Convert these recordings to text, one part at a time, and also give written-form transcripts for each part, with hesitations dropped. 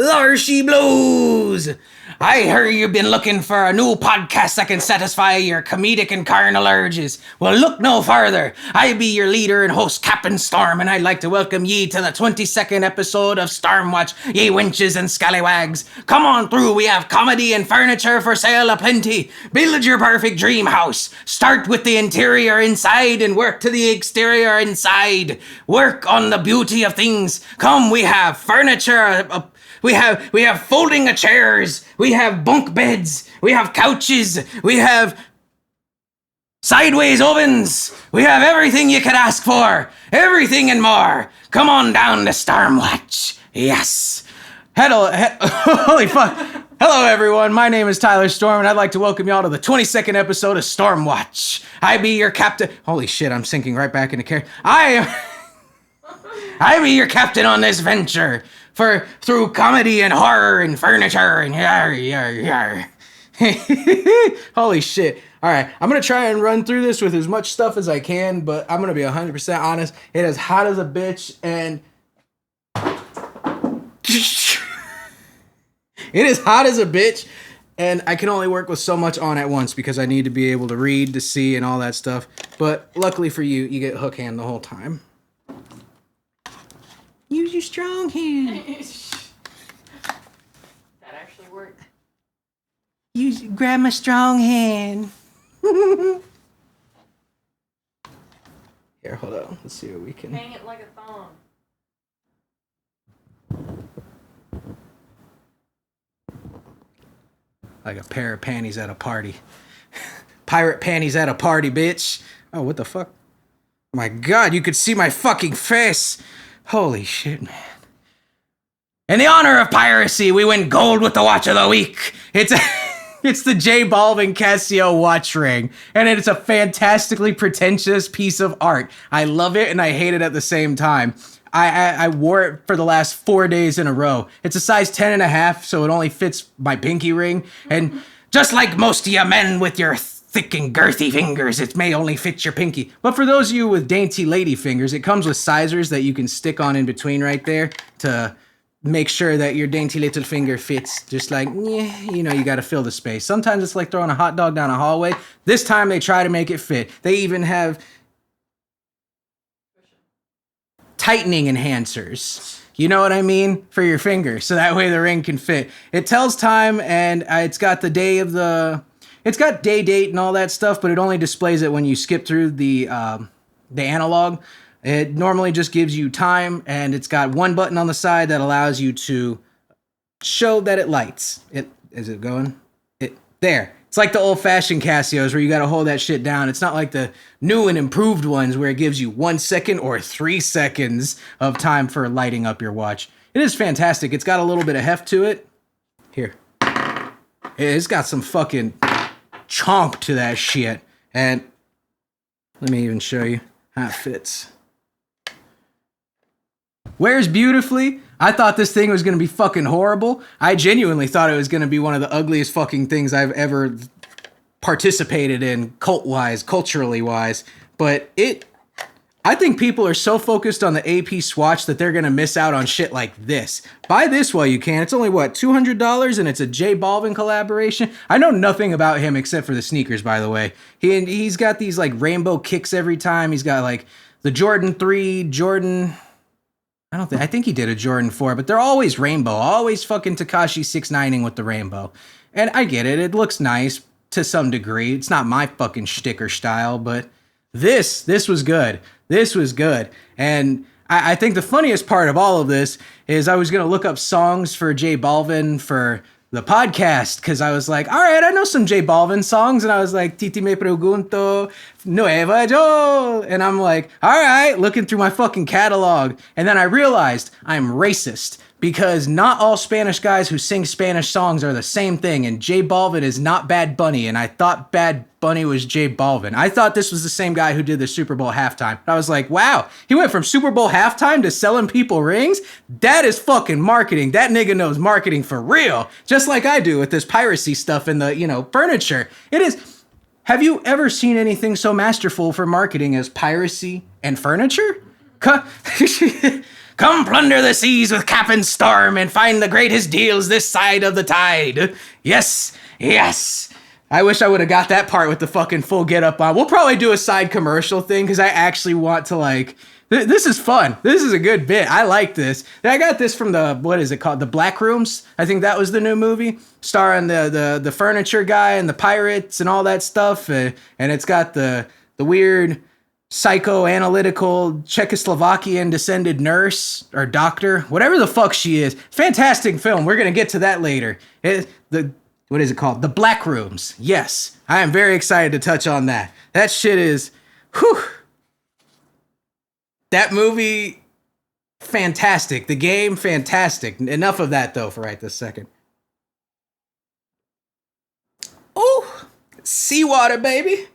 There she blows! I heard you've been looking for a new podcast that can satisfy your comedic and carnal urges. Well, look no farther. I be your leader and host, Captain Storm, and I'd like to welcome ye to the 22nd episode of StormWatch, ye wenches and scallywags. Come on through, we have comedy and furniture for sale aplenty. Build your perfect dream house. Start with the interior inside and work to the exterior inside. Work on the beauty of things. Come, we have furniture, we have folding chairs, we have bunk beds, we have couches, we have sideways ovens, we have everything you could ask for, everything and more. Come on down to StormWatch. Yes. Holy fuck. Hello everyone, my name is Tyler Storm and I'd like to welcome y'all to the 22nd episode of StormWatch. I be your captain. Holy shit, I'm sinking right back into character. I be your captain on this venture. Through comedy and horror and furniture and yar. Holy shit. Alright, I'm gonna try and run through this with as much stuff as I can, but I'm gonna be 100% honest. It is hot as a bitch and... It is hot as a bitch and I can only work with so much on at once because I need to be able to read, to see, and all that stuff. But luckily for you, you get hook hand the whole time. Use your strong hand. That actually worked. Grab my strong hand. Here, hold on. Let's see what we can. Hang it like a thong. Like a pair of panties at a party. Pirate panties at a party, bitch. Oh, what the fuck? Oh my god, you could see my fucking face. Holy shit, man. In the honor of piracy, we win gold with the watch of the week. It's the J Balvin Casio watch ring, and it's a fantastically pretentious piece of art. I love it and I hate it at the same time. I wore it for the last 4 days in a row. It's a size 10.5, so it only fits my pinky ring. And just like most of you men with your thick and girthy fingers, it may only fit your pinky. But for those of you with dainty lady fingers, it comes with sizers that you can stick on in between right there to make sure that your dainty little finger fits. Just like, you gotta fill the space. Sometimes it's like throwing a hot dog down a hallway. This time they try to make it fit. They even have tightening enhancers. You know what I mean? For your finger, so that way the ring can fit. It tells time and it's got the day of the... It's got day, date, and all that stuff, but it only displays it when you skip through the analog. It normally just gives you time, and it's got one button on the side that allows you to show that it lights. Is it going? There. It's like the old-fashioned Casios where you gotta hold that shit down. It's not like the new and improved ones where it gives you 1 second or 3 seconds of time for lighting up your watch. It is fantastic. It's got a little bit of heft to it. Here. It's got some fucking chonk to that shit. And let me even show you how it fits. Wears beautifully. I thought this thing was going to be fucking horrible. I genuinely thought it was going to be one of the ugliest fucking things I've ever participated in culturally wise. But I think people are so focused on the AP swatch that they're going to miss out on shit like this. Buy this while you can. It's only, $200? And it's a J Balvin collaboration. I know nothing about him except for the sneakers, by the way. He's got these, rainbow kicks every time. He's got, the Jordan 3, Jordan... I think he did a Jordan 4, but they're always rainbow. Always fucking Tekashi 6ix9ing with the rainbow. And I get it. It looks nice to some degree. It's not my fucking shtick or style, but this was good. This was good. And I think the funniest part of all of this is I was going to look up songs for J Balvin for the podcast because I was like, all right, I know some J Balvin songs. And I was like, Titi me pregunto, Nueva Yo. And I'm like, all right, looking through my fucking catalog. And then I realized I'm racist because not all Spanish guys who sing Spanish songs are the same thing. And J Balvin is not Bad Bunny. And I thought Bad Bunny was J Balvin. I thought this was the same guy who did the Super Bowl halftime. I was like, wow, he went from Super Bowl halftime to selling people rings? That is fucking marketing. That nigga knows marketing for real. Just like I do with this piracy stuff in the, furniture. It is. Have you ever seen anything so masterful for marketing as piracy and furniture? Come plunder the seas with Captain Storm and find the greatest deals this side of the tide. Yes, yes. I wish I would have got that part with the fucking full get up on. We'll probably do a side commercial thing because I actually want to like, this is fun. This is a good bit. I like this. I got this from the, what is it called? The Blackrooms. I think that was the new movie starring the furniture guy and the pirates and all that stuff. And it's got the weird psychoanalytical Czechoslovakian descended nurse or doctor, whatever the fuck she is. Fantastic film. We're going to get to that later. What is it called? The Blackrooms. Yes. I am very excited to touch on that. That shit is, whew. That movie, fantastic. The game, fantastic. Enough of that, though, for right this second. Ooh, seawater, baby.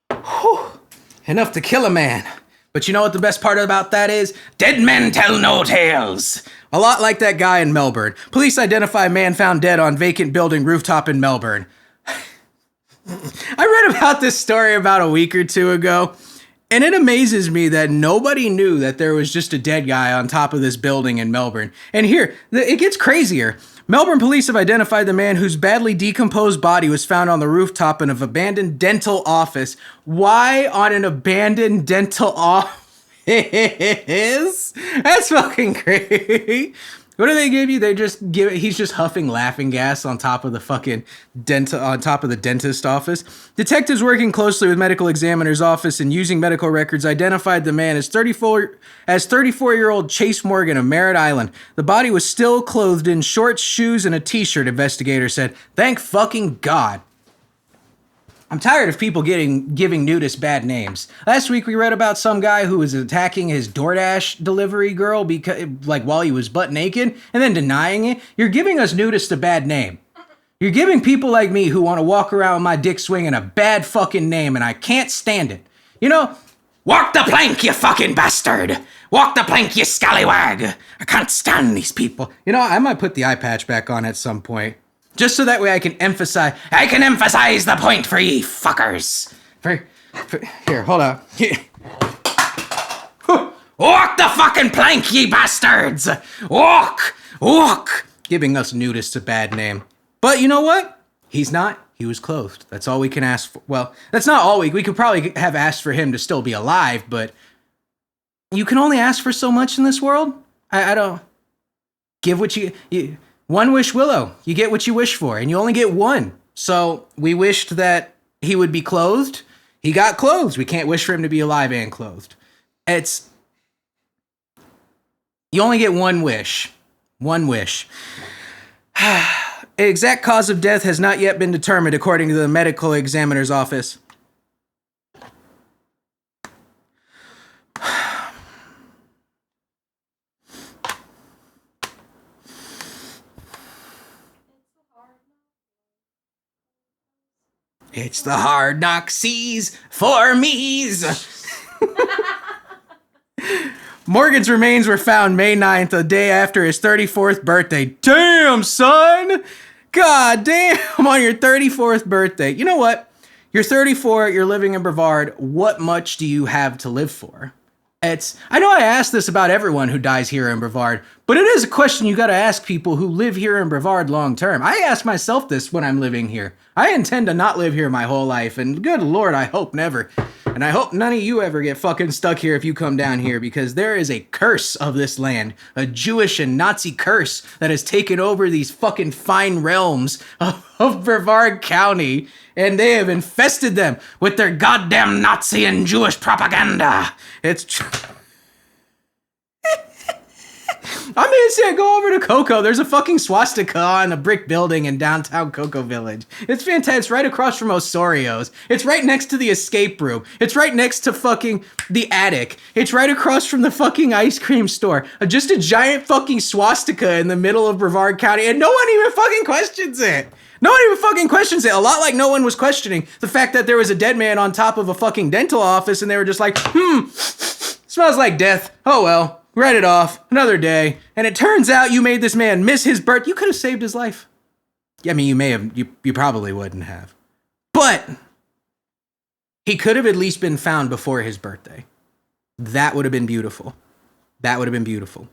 Whew. Enough to kill a man. But you know what the best part about that is? Dead men tell no tales. A lot like that guy in Melbourne. Police identify man found dead on vacant building rooftop in Melbourne. I read about this story about a week or two ago. And it amazes me that nobody knew that there was just a dead guy on top of this building in Melbourne. And here, it gets crazier. Melbourne police have identified the man whose badly decomposed body was found on the rooftop in an abandoned dental office. Why on an abandoned dental office? That's fucking great. What do they give you? They just give it. He's just huffing laughing gas on top of the fucking on top of the dentist office. Detectives working closely with medical examiner's office and using medical records identified the man as 34-year-old Chase Morgan of Merritt Island. The body was still clothed in shorts, shoes, and a t-shirt, investigators said. Thank fucking God. I'm tired of people giving nudists bad names. Last week we read about some guy who was attacking his DoorDash delivery girl because, like, while he was butt naked and then denying it. You're giving us nudists a bad name. You're giving people like me who want to walk around with my dick swinging a bad fucking name, and I can't stand it. You know, walk the plank, you fucking bastard. Walk the plank, you scallywag. I can't stand these people. You know, I might put the eye patch back on at some point. Just so that way I can emphasize the point for ye fuckers. Here, hold on. Walk the fucking plank, ye bastards. Walk. Giving us nudists a bad name. But you know what? He's not. He was clothed. That's all we can ask for. Well, that's not all we could probably have asked for him to still be alive, but you can only ask for so much in this world. I don't give what you one wish, Willow. You get what you wish for, and you only get one. So we wished that he would be clothed. He got clothed. We can't wish for him to be alive and clothed. You only get one wish. One wish. Exact cause of death has not yet been determined, according to the medical examiner's office. It's the hard knock seas for me's. Morgan's remains were found May 9th, the day after his 34th birthday. Damn, son! God damn, on your 34th birthday. You know what? You're 34, you're living in Brevard. What much do you have to live for? I know I ask this about everyone who dies here in Brevard, but it is a question you gotta ask people who live here in Brevard long term. I ask myself this when I'm living here. I intend to not live here my whole life, and good Lord, I hope never. And I hope none of you ever get fucking stuck here if you come down here, because there is a curse of this land, a Jewish and Nazi curse that has taken over these fucking fine realms of Brevard County, and they have infested them with their goddamn Nazi and Jewish propaganda. I'm gonna say go over to Cocoa. There's a fucking swastika on a brick building in downtown Cocoa Village. It's fantastic. It's right across from Osorio's. It's right next to the escape room. It's right next to fucking the attic. It's right across from the fucking ice cream store. Just a giant fucking swastika in the middle of Brevard County, and no one even fucking questions it. No one even fucking questions it. A lot like no one was questioning the fact that there was a dead man on top of a fucking dental office, and they were just like, smells like death. Oh well. Write it off. Another day. And it turns out you made this man miss his birth. You could have saved his life. Yeah, I mean, you may have. You probably wouldn't have. But he could have at least been found before his birthday. That would have been beautiful. That would have been beautiful.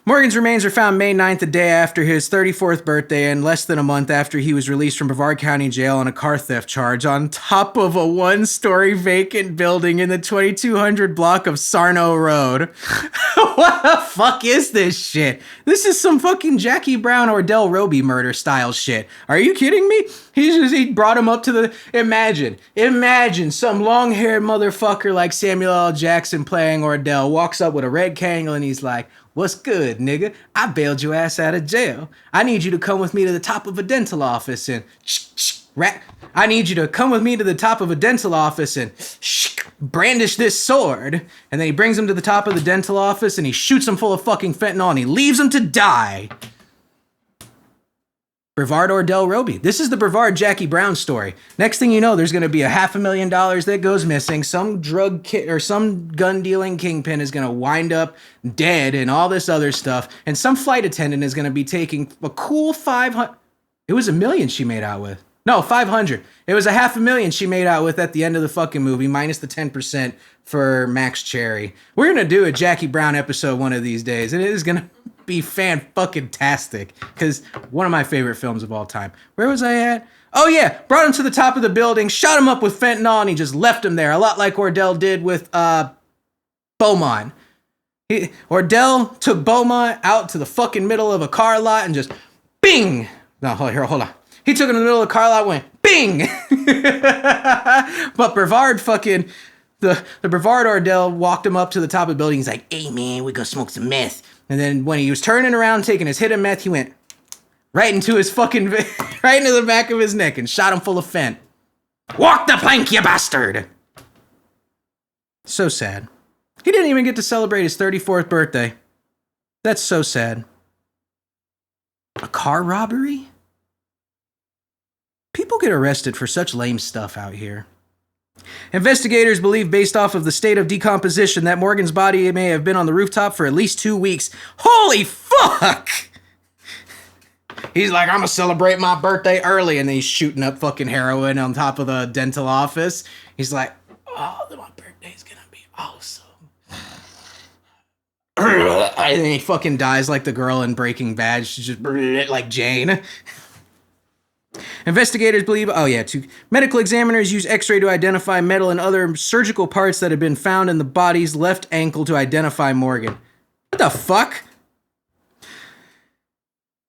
Morgan's remains were found May 9th, the day after his 34th birthday, and less than a month after he was released from Brevard County Jail on a car theft charge on top of a one-story vacant building in the 2200 block of Sarno Road. What the fuck is this shit? This is some fucking Jackie Brown or Del Roby murder style shit. Are you kidding me? He brought him up to the... Imagine some long-haired motherfucker like Samuel L. Jackson playing Ordell walks up with a red Kangol and he's like, "What's good, nigga? I bailed your ass out of jail. I need you to come with me to the top of a dental office and I need you to come with me to the top of a dental office and brandish this sword." And then he brings him to the top of the dental office and he shoots him full of fucking fentanyl and he leaves him to die. Brevard or Del Roby. This is the Brevard Jackie Brown story. Next thing you know, there's going to be a $500,000 that goes missing. Some or some gun dealing kingpin is going to wind up dead and all this other stuff. And some flight attendant is going to be taking a cool 500. It was $1 million she made out with. No, 500. It was a $500,000 she made out with at the end of the fucking movie, minus the 10% for Max Cherry. We're going to do a Jackie Brown episode one of these days, and it is going to be fan-fucking-tastic, because one of my favorite films of all time. Where was I at? Oh yeah, brought him to the top of the building, shot him up with fentanyl, and he just left him there, a lot like Ordell did with Beaumont. Ordell took Beaumont out to the fucking middle of a car lot and just bing! No, hold on. He took him in the middle of the car lot, went bing! But Brevard fucking... The Brevard Ordell walked him up to the top of the building. He's like, "Hey man, we go smoke some meth." And then when he was turning around, taking his hit of meth, he went right into his fucking, right into the back of his neck and shot him full of fent. "Walk the plank, you bastard!" So sad. He didn't even get to celebrate his 34th birthday. That's so sad. A car robbery? People get arrested for such lame stuff out here. Investigators believe, based off of the state of decomposition, that Morgan's body may have been on the rooftop for at least 2 weeks. Holy fuck! He's like, "I'm gonna celebrate my birthday early," and then he's shooting up fucking heroin on top of the dental office. He's like, "Oh, my birthday's gonna be awesome." And then he fucking dies like the girl in Breaking Bad. She's just like Jane. Investigators believe, medical examiners use x-ray to identify metal and other surgical parts that have been found in the body's left ankle to identify Morgan. What the fuck?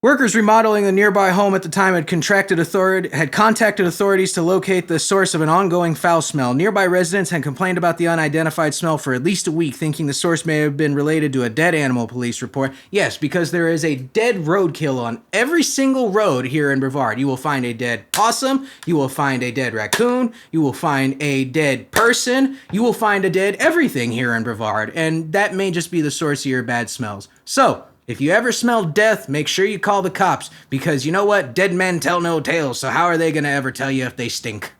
Workers remodeling the nearby home at the time had contacted authorities to locate the source of an ongoing foul smell. Nearby residents had complained about the unidentified smell for at least a week, thinking the source may have been related to a dead animal, police report. Yes, because there is a dead roadkill on every single road here in Brevard. You will find a dead possum, you will find a dead raccoon, you will find a dead person, you will find a dead everything here in Brevard, and that may just be the source of your bad smells. So, if you ever smell death, make sure you call the cops, because you know what? Dead men tell no tales, so how are they going to ever tell you if they stink?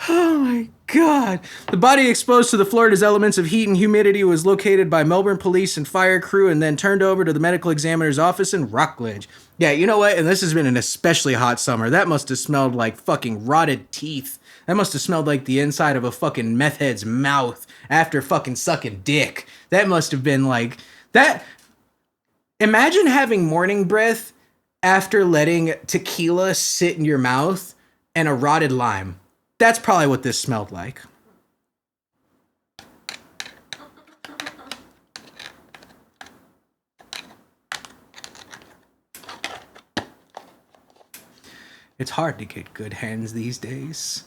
Oh my God. The body exposed to the Florida's elements of heat and humidity was located by Melbourne police and fire crew and then turned over to the medical examiner's office in Rockledge. Yeah, you know what? And this has been an especially hot summer. That must have smelled like fucking rotted teeth. That must have smelled like the inside of a fucking meth head's mouth after fucking sucking dick. That must have been like that. Imagine having morning breath after letting tequila sit in your mouth and a rotted lime. That's probably what this smelled like. It's hard to get good hands these days.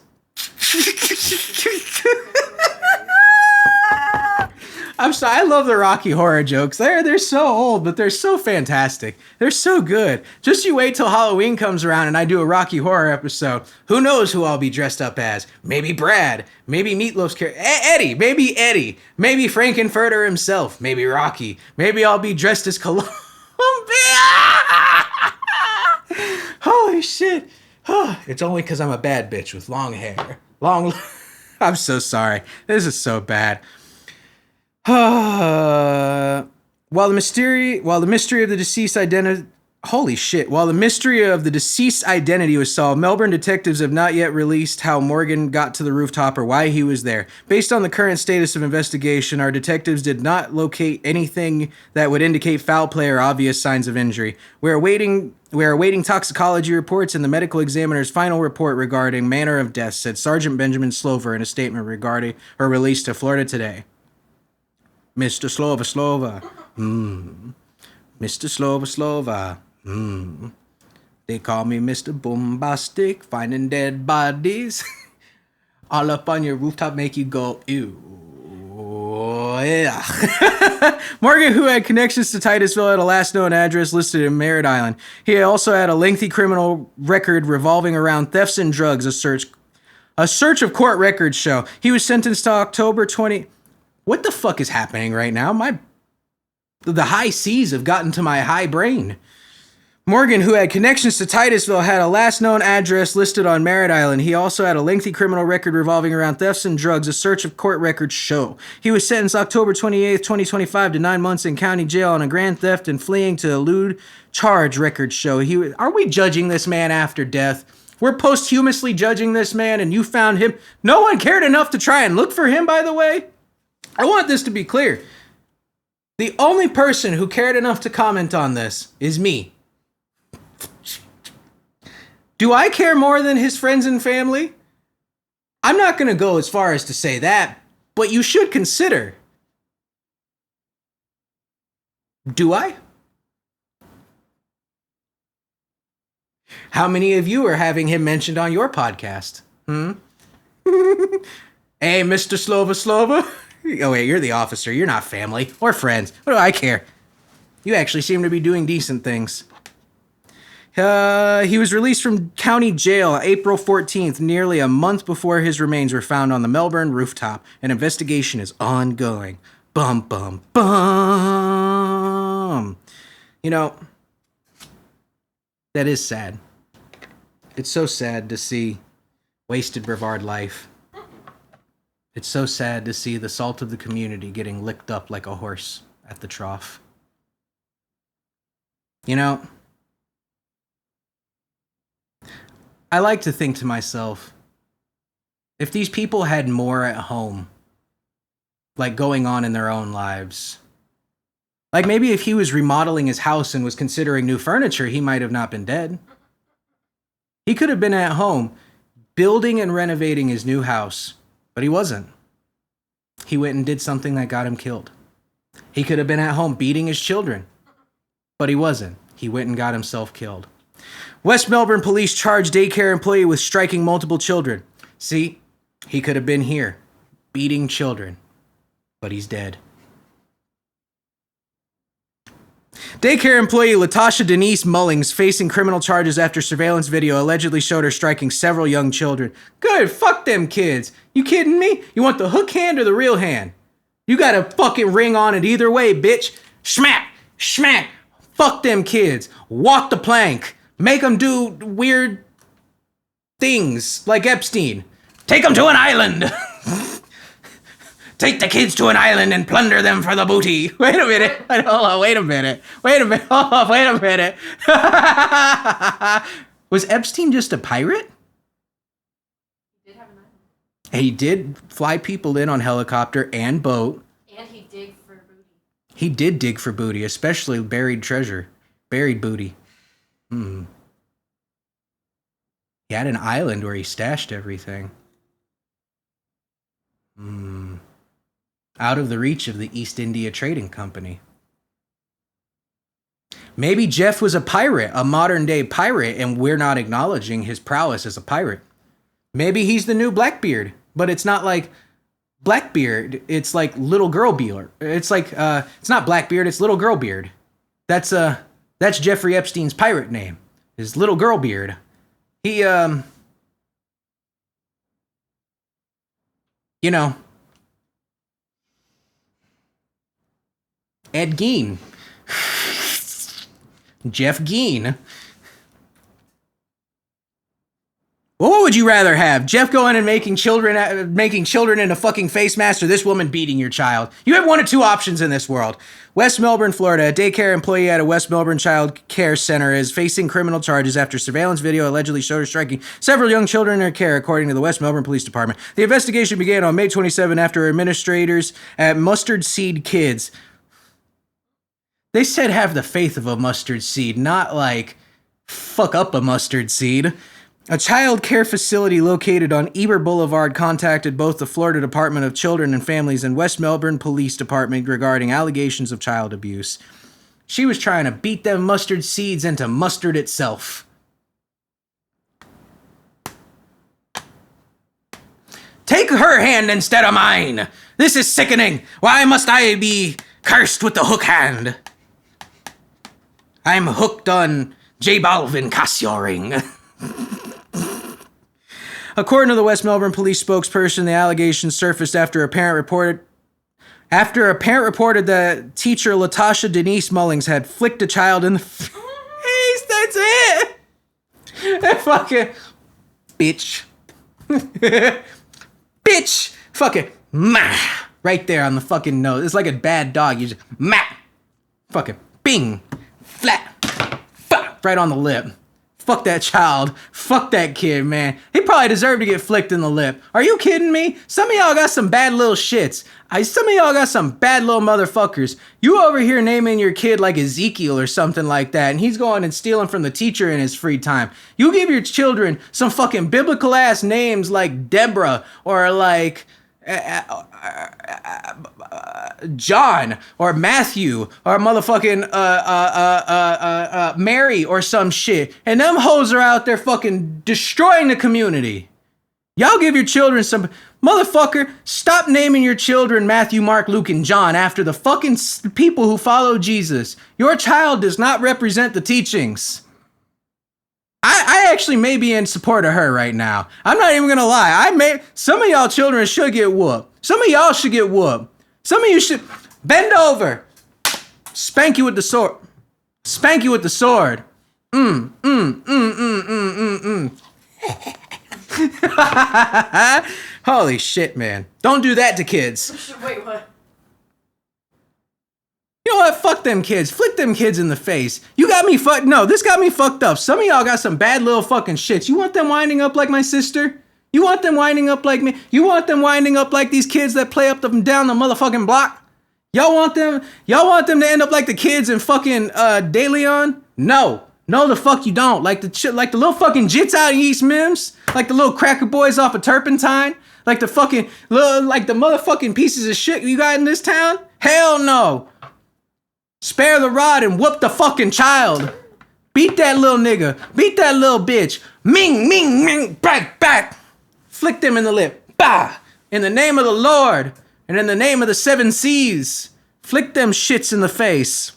I'm sorry, I love the Rocky Horror jokes. They're so old, but they're so fantastic. They're so good. Just you wait till Halloween comes around and I do a Rocky Horror episode. Who knows who I'll be dressed up as? Maybe Brad. Maybe Meatloaf's character. Eddie. Maybe Eddie. Maybe Frankenfurter himself. Maybe Rocky. Maybe I'll be dressed as Columbia. Holy shit. It's only because I'm a bad bitch with long hair. I'm so sorry. This is so bad. While the mystery of the deceased identity Holy shit. While the mystery of the deceased's identity was solved, Melbourne detectives have not yet released how Morgan got to the rooftop or why he was there. Based on the current status of investigation, our detectives did not locate anything that would indicate foul play or obvious signs of injury. We are awaiting toxicology reports and the medical examiner's final report regarding manner of death, said Sergeant Benjamin Slover in a statement regarding her release to Florida Today. Mr. Slova. Mr. Slova. They call me Mr. Bombastic, finding dead bodies. All up on your rooftop make you go, ew. Yeah. Morgan, who had connections to Titusville, had a last known address listed in Merritt Island. He also had a lengthy criminal record revolving around thefts and drugs, a search of court records show. He was sentenced to October 20... What the fuck is happening right now? The high seas have gotten to my high brain. Morgan, who had connections to Titusville, had a last known address listed on Merritt Island. He also had a lengthy criminal record revolving around thefts and drugs, a search of court records show. He was sentenced October 28th, 2025 to 9 months in county jail on a grand theft and fleeing to elude charge records show. Are we judging this man after death? We're posthumously judging this man and you found him. No one cared enough to try and look for him, by the way. I want this to be clear. The only person who cared enough to comment on this is me. Do I care more than his friends and family? I'm not going to go as far as to say that, but you should consider. Do I? How many of you are having him mentioned on your podcast? Hey, Mr. Slova. Oh, wait, you're the officer. You're not family or friends. What do I care? You actually seem to be doing decent things. He was released from county jail April 14th, nearly a month before his remains were found on the Melbourne rooftop. An investigation is ongoing. Bum, bum, bum. You know, that is sad. It's so sad to see wasted Brevard life. It's so sad to see the salt of the community getting licked up like a horse at the trough. You know, I like to think to myself, if these people had more at home, like going on in their own lives, like maybe if he was remodeling his house and was considering new furniture, he might have not been dead. He could have been at home building and renovating his new house, but he wasn't. He went and did something that got him killed. He could have been at home beating his children, but he wasn't. He went and got himself killed. West Melbourne police charged daycare employee with striking multiple children. See, he could have been here, beating children, but he's dead. Daycare employee Latasha Denise Mullings facing criminal charges after surveillance video allegedly showed her striking several young children. Good, fuck them kids. You kidding me? You want the hook hand or the real hand? You got a fucking ring on it either way, bitch. Schmack, schmack. Fuck them kids. Walk the plank. Make them do weird things like Epstein. Take them to an island. Take the kids to an island and plunder them for the booty. Wait a minute. Hold on. Wait a minute. Wait a minute. Oh, wait a minute. Was Epstein just a pirate? He did have an island. He did fly people in on helicopter and boat. And he digged for booty. He did dig for booty, especially buried treasure. Buried booty. He had an island where he stashed everything. Out of the reach of the East India Trading Company. Maybe Jeff was a pirate, a modern day pirate, and we're not acknowledging his prowess as a pirate. Maybe he's the new Blackbeard, but it's not like Blackbeard, it's like Little Girl Beard. It's like, it's not Blackbeard, it's Little Girl Beard. That's Jeffrey Epstein's pirate name, is Little Girl Beard. He, you know, Ed Gein. Jeff Gein. Well, what would you rather have? Jeff going and making children into fucking face masks, or this woman beating your child? You have one of two options in this world. West Melbourne, Florida. A daycare employee at a West Melbourne child care center is facing criminal charges after surveillance video allegedly showed her striking several young children in her care, according to the West Melbourne Police Department. The investigation began on May 27 after administrators at Mustard Seed Kids. They said have the faith of a mustard seed, not like fuck up a mustard seed. A child care facility located on Eber Boulevard contacted both the Florida Department of Children and Families and West Melbourne Police Department regarding allegations of child abuse. She was trying to beat them mustard seeds into mustard itself. Take her hand instead of mine. This is sickening. Why must I be cursed with the hook hand? I'm hooked on J Balvin Casio ring. According to the West Melbourne police spokesperson, the allegations surfaced after a parent reported that teacher Latasha Denise Mullings had flicked a child in the face. That's it. That fucking bitch. Bitch. Fucking ma. Right there on the fucking nose. It's like a bad dog. You just ma. Fucking bing. Flat. Right on the lip. Fuck that child. Fuck that kid, man. He probably deserved to get flicked in the lip. Are you kidding me? Some of y'all got some bad little shits. Some of y'all got some bad little motherfuckers. You over here naming your kid like Ezekiel or something like that, and he's going and stealing from the teacher in his free time. You give your children some fucking biblical ass names like Deborah or like John or Matthew or motherfucking Mary or some shit, and them hoes are out there fucking destroying the community. Y'all give your children some motherfucker. Stop naming your children Matthew, Mark, Luke, and John after the fucking people who follow Jesus. Your child does not represent the teachings. I actually may be in support of her right now. I'm not even gonna lie. Some of y'all children should get whooped. Some of y'all should get whooped. Some of you should bend over. Spank you with the sword. Spank you with the sword. Holy shit, man. Don't do that to kids. Wait, what? You know what? Fuck them kids. Flick them kids in the face. You got me fucked. No, this got me fucked up. Some of y'all got some bad little fucking shits. You want them winding up like my sister? You want them winding up like me? You want them winding up like these kids that play up and down the motherfucking block? Y'all want them to end up like the kids in fucking De Leon? No. No, the fuck you don't. Like the little fucking jits out in East Mims? Like the little cracker boys off of Turpentine? Like the fucking like the motherfucking pieces of shit you got in this town? Hell no. Spare the rod and whoop the fucking child. Beat that little nigga. Beat that little bitch. Ming, ming, ming, back. Flick them in the lip. Bah! In the name of the Lord and in the name of the 7 seas. Flick them shits in the face.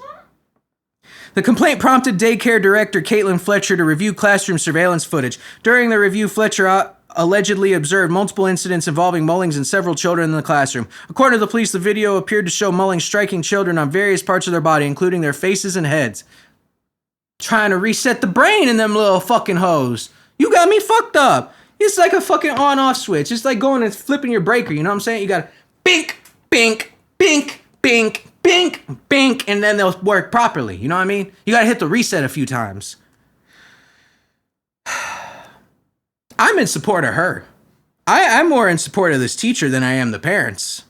The complaint prompted daycare director Caitlin Fletcher to review classroom surveillance footage. During the review, Fletcher allegedly observed multiple incidents involving Mullings and several children in the classroom. According to the police, the video appeared to show Mullings striking children on various parts of their body, including their faces and heads. Trying to reset the brain in them little fucking hoes. You got me fucked up. It's like a fucking on-off switch. It's like going and flipping your breaker, you know what I'm saying? You gotta bink, bink, bink, bink, bink, bink, and then they'll work properly, you know what I mean? You gotta hit the reset a few times. I'm in support of her. I'm more in support of this teacher than I am the parents.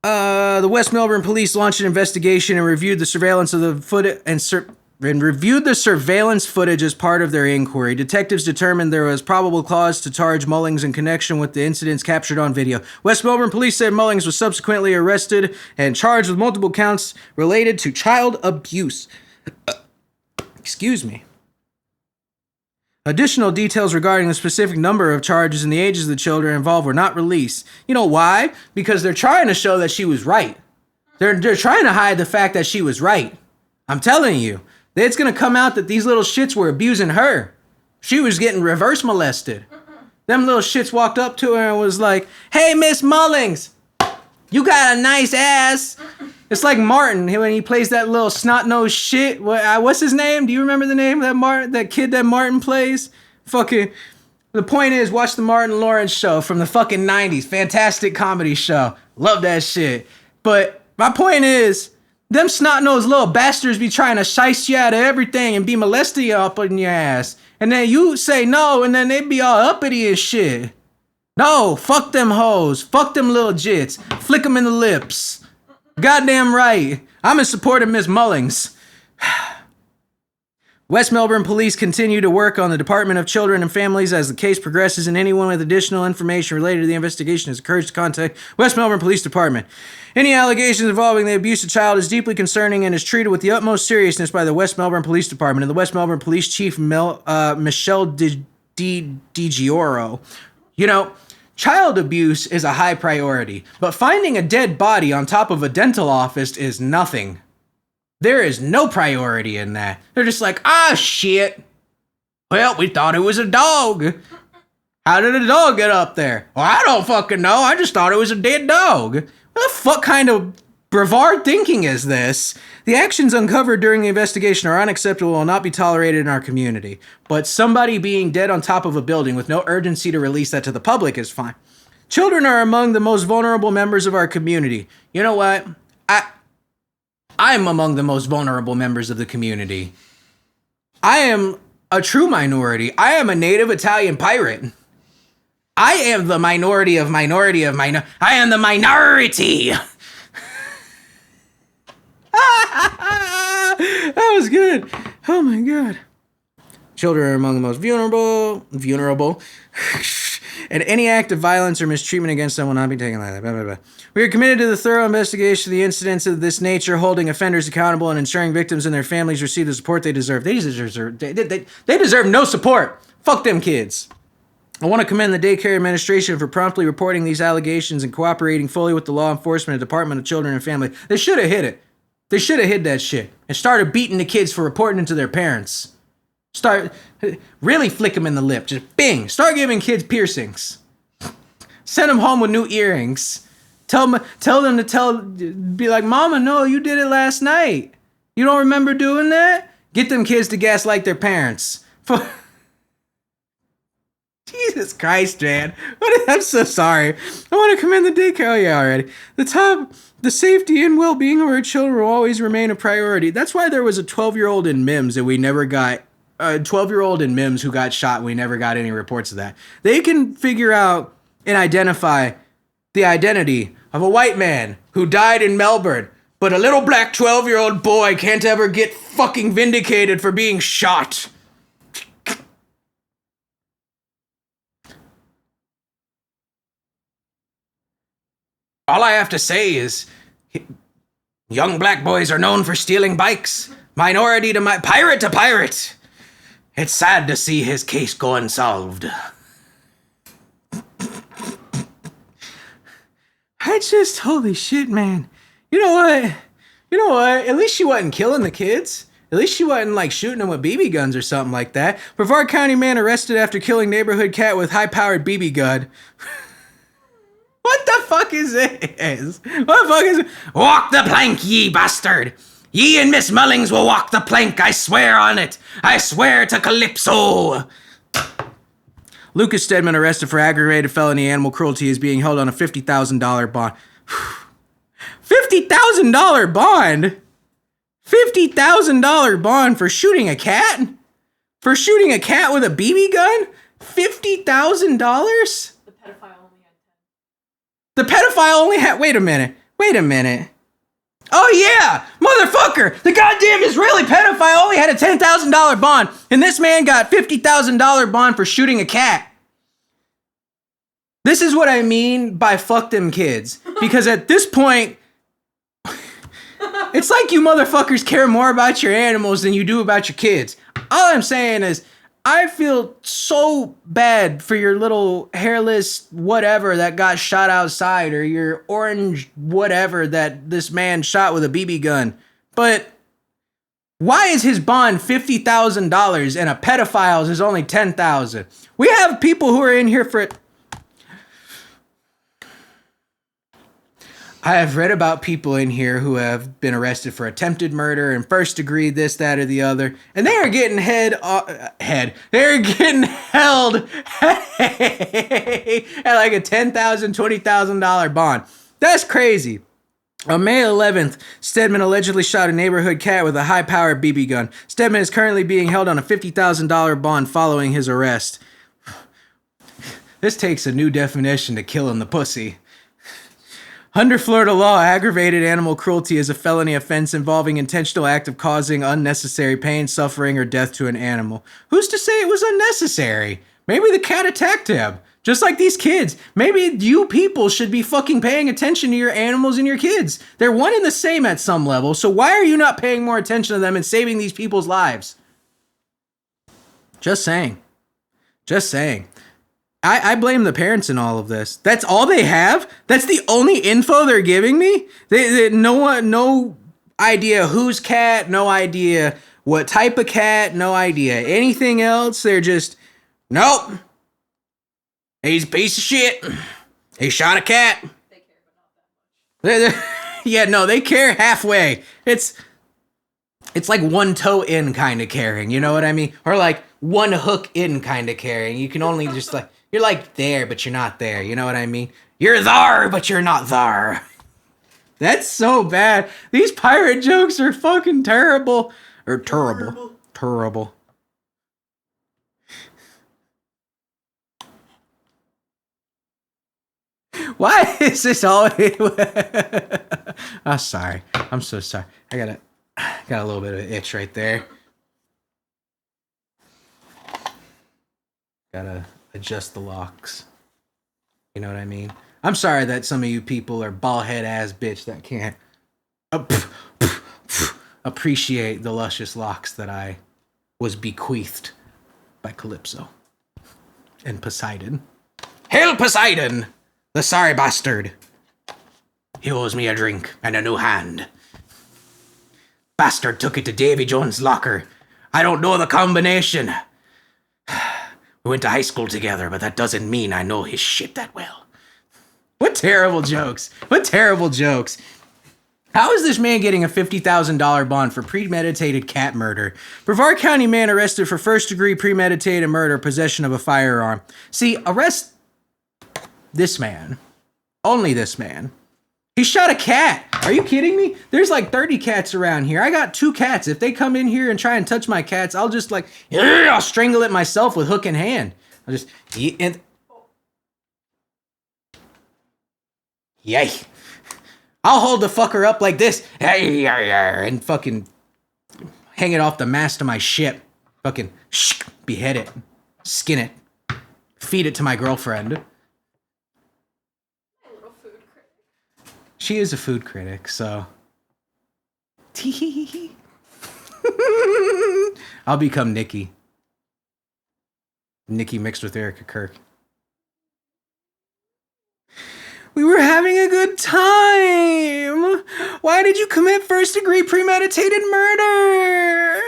The West Melbourne Police launched an investigation and reviewed the surveillance of the footage and reviewed the surveillance footage as part of their inquiry. Detectives determined there was probable cause to charge Mullings in connection with the incidents captured on video. West Melbourne Police said Mullings was subsequently arrested and charged with multiple counts related to child abuse. Excuse me. Additional details regarding the specific number of charges and the ages of the children involved were not released. You know why? Because they're trying to show that she was right. They're trying to hide the fact that she was right. I'm telling you. It's going to come out that these little shits were abusing her. She was getting reverse molested. Them little shits walked up to her and was like, "Hey, Miss Mullings, you got a nice ass." It's like Martin when he plays that little snot-nosed shit. What's his name? Do you remember the name of that kid that Martin plays? Fucking, the point is, watch the Martin Lawrence show from the fucking 90s. Fantastic comedy show. Love that shit. But my point is, them snot-nosed little bastards be trying to shice you out of everything and be molesting you up in your ass. And then you say no, and then they be all uppity and shit. No, fuck them hoes. Fuck them little jits. Flick them in the lips. Goddamn right. I'm in support of Miss Mullings. West Melbourne Police continue to work on the Department of Children and Families as the case progresses, and anyone with additional information related to the investigation is encouraged to contact West Melbourne Police Department. Any allegations involving the abuse of child is deeply concerning and is treated with the utmost seriousness by the West Melbourne Police Department and the West Melbourne Police Chief Michelle DiGioro. You know, child abuse is a high priority, but finding a dead body on top of a dental office is nothing. There is no priority in that. They're just like, ah, shit. Well, we thought it was a dog. How did a dog get up there? Well, I don't fucking know. I just thought it was a dead dog. What the fuck kind of brevard thinking is this? The actions uncovered during the investigation are unacceptable and will not be tolerated in our community. But somebody being dead on top of a building with no urgency to release that to the public is fine. Children are among the most vulnerable members of our community. You know what? I'm among the most vulnerable members of the community. I am a true minority. I am a native Italian pirate. I am the minority of minority of minor. I am the minority. That was good. Oh my God. Children are among the most vulnerable. And any act of violence or mistreatment against them will not be taken like that. Blah, blah, blah. We are committed to the thorough investigation of the incidents of this nature, holding offenders accountable and ensuring victims and their families receive the support they deserve. They deserve no support. Fuck them kids. I want to commend the daycare administration for promptly reporting these allegations and cooperating fully with the law enforcement and Department of Children and Family. They should have hid it. They should have hid that shit and started beating the kids for reporting it to their parents. Start really flick them in the lip. Just bing. Start giving kids piercings. Send them home with new earrings. Tell them to be like, Mama, no, you did it last night. You don't remember doing that? Get them kids to gaslight their parents. Jesus Christ, man. I'm so sorry. I want to commend the daycare. Oh, yeah, already. The safety and well-being of our children will always remain a priority. That's why there was a 12-year-old in MIMS that we never got. A 12-year-old in MIMS who got shot. We never got any reports of that. They can figure out and identify the identity of a white man who died in Melbourne, but a little black 12-year-old boy can't ever get fucking vindicated for being shot. All I have to say is, young black boys are known for stealing bikes. Minority to pirate to pirate. It's sad to see his case go unsolved. Holy shit, man. You know what? At least she wasn't killing the kids. At least she wasn't, like, shooting them with BB guns or something like that. Brevard County man arrested after killing neighborhood cat with high-powered BB gun. What the fuck is this? What the fuck is it? Walk the plank, ye bastard! Ye and Miss Mullings will walk the plank, I swear on it! I swear to Calypso! Lucas Stedman, arrested for aggravated felony animal cruelty, is being held on a $50,000 bond. $50,000 bond? $50,000 bond for shooting a cat? For shooting a cat with a BB gun? $50,000? The pedophile only had 10. The pedophile only had... Wait a minute. Oh yeah! Motherfucker! The goddamn Israeli pedophile only had a $10,000 bond, and this man got $50,000 bond for shooting a cat. This is what I mean by fuck them kids. Because at this point, it's like you motherfuckers care more about your animals than you do about your kids. All I'm saying is, I feel so bad for your little hairless whatever that got shot outside, or your orange whatever that this man shot with a BB gun. But why is his bond $50,000 and a pedophile's is only $10,000? We have people who are in here for it. I have read about people in here who have been arrested for attempted murder and first degree, this, that, or the other, and they are getting they're getting held at like a $10,000, $20,000 bond. That's crazy. On May 11th, Stedman allegedly shot a neighborhood cat with a high-powered BB gun. Stedman is currently being held on a $50,000 bond following his arrest. This takes a new definition to killing the pussy. Under Florida law, aggravated animal cruelty is a felony offense involving intentional act of causing unnecessary pain, suffering, or death to an animal. Who's to say it was unnecessary? Maybe the cat attacked him. Just like these kids. Maybe you people should be fucking paying attention to your animals and your kids. They're one and the same at some level, so why are you not paying more attention to them and saving these people's lives? Just saying. Just saying. I blame the parents in all of this. That's all they have? That's the only info they're giving me? No idea whose cat, no idea what type of cat, no idea anything else. They're just, nope. He's a piece of shit. He shot a cat. They care, but not that much. Yeah, no, they care halfway. It's like one toe in kind of caring, you know what I mean? Or like one hook in kind of caring. You can only just like, you're like there, but you're not there, you know what I mean? You're there, but you're not there. That's so bad. These pirate jokes are fucking terrible. Or terrible. Terrible. Why is this always... I'm sorry. I'm so sorry. I got a little bit of an itch right there. Gotta adjust the locks. You know what I mean? I'm sorry that some of you people are bald head ass bitch that can't appreciate the luscious locks that I was bequeathed by Calypso and Poseidon. Hail Poseidon! The sorry bastard. He owes me a drink and a new hand. Bastard took it to Davy Jones' locker. I don't know the combination. We went to high school together, but that doesn't mean I know his shit that well. What terrible jokes. What terrible jokes. How is this man getting a $50,000 bond for premeditated cat murder? Brevard County man arrested for first-degree premeditated murder, possession of a firearm. See, arrest this man. Only this man. He shot a cat. Are you kidding me? There's like 30 cats around here. I got 2 cats. If they come in here and try and touch my cats, I'll just like, I'll strangle it myself with hook and hand. I'll just, and yay. I'll hold the fucker up like this, and fucking hang it off the mast of my ship. Fucking behead it, skin it, feed it to my girlfriend. She is a food critic, so. I'll become Nikki. Nikki mixed with Erica Kirk. We were having a good time. Why did you commit first-degree premeditated murder?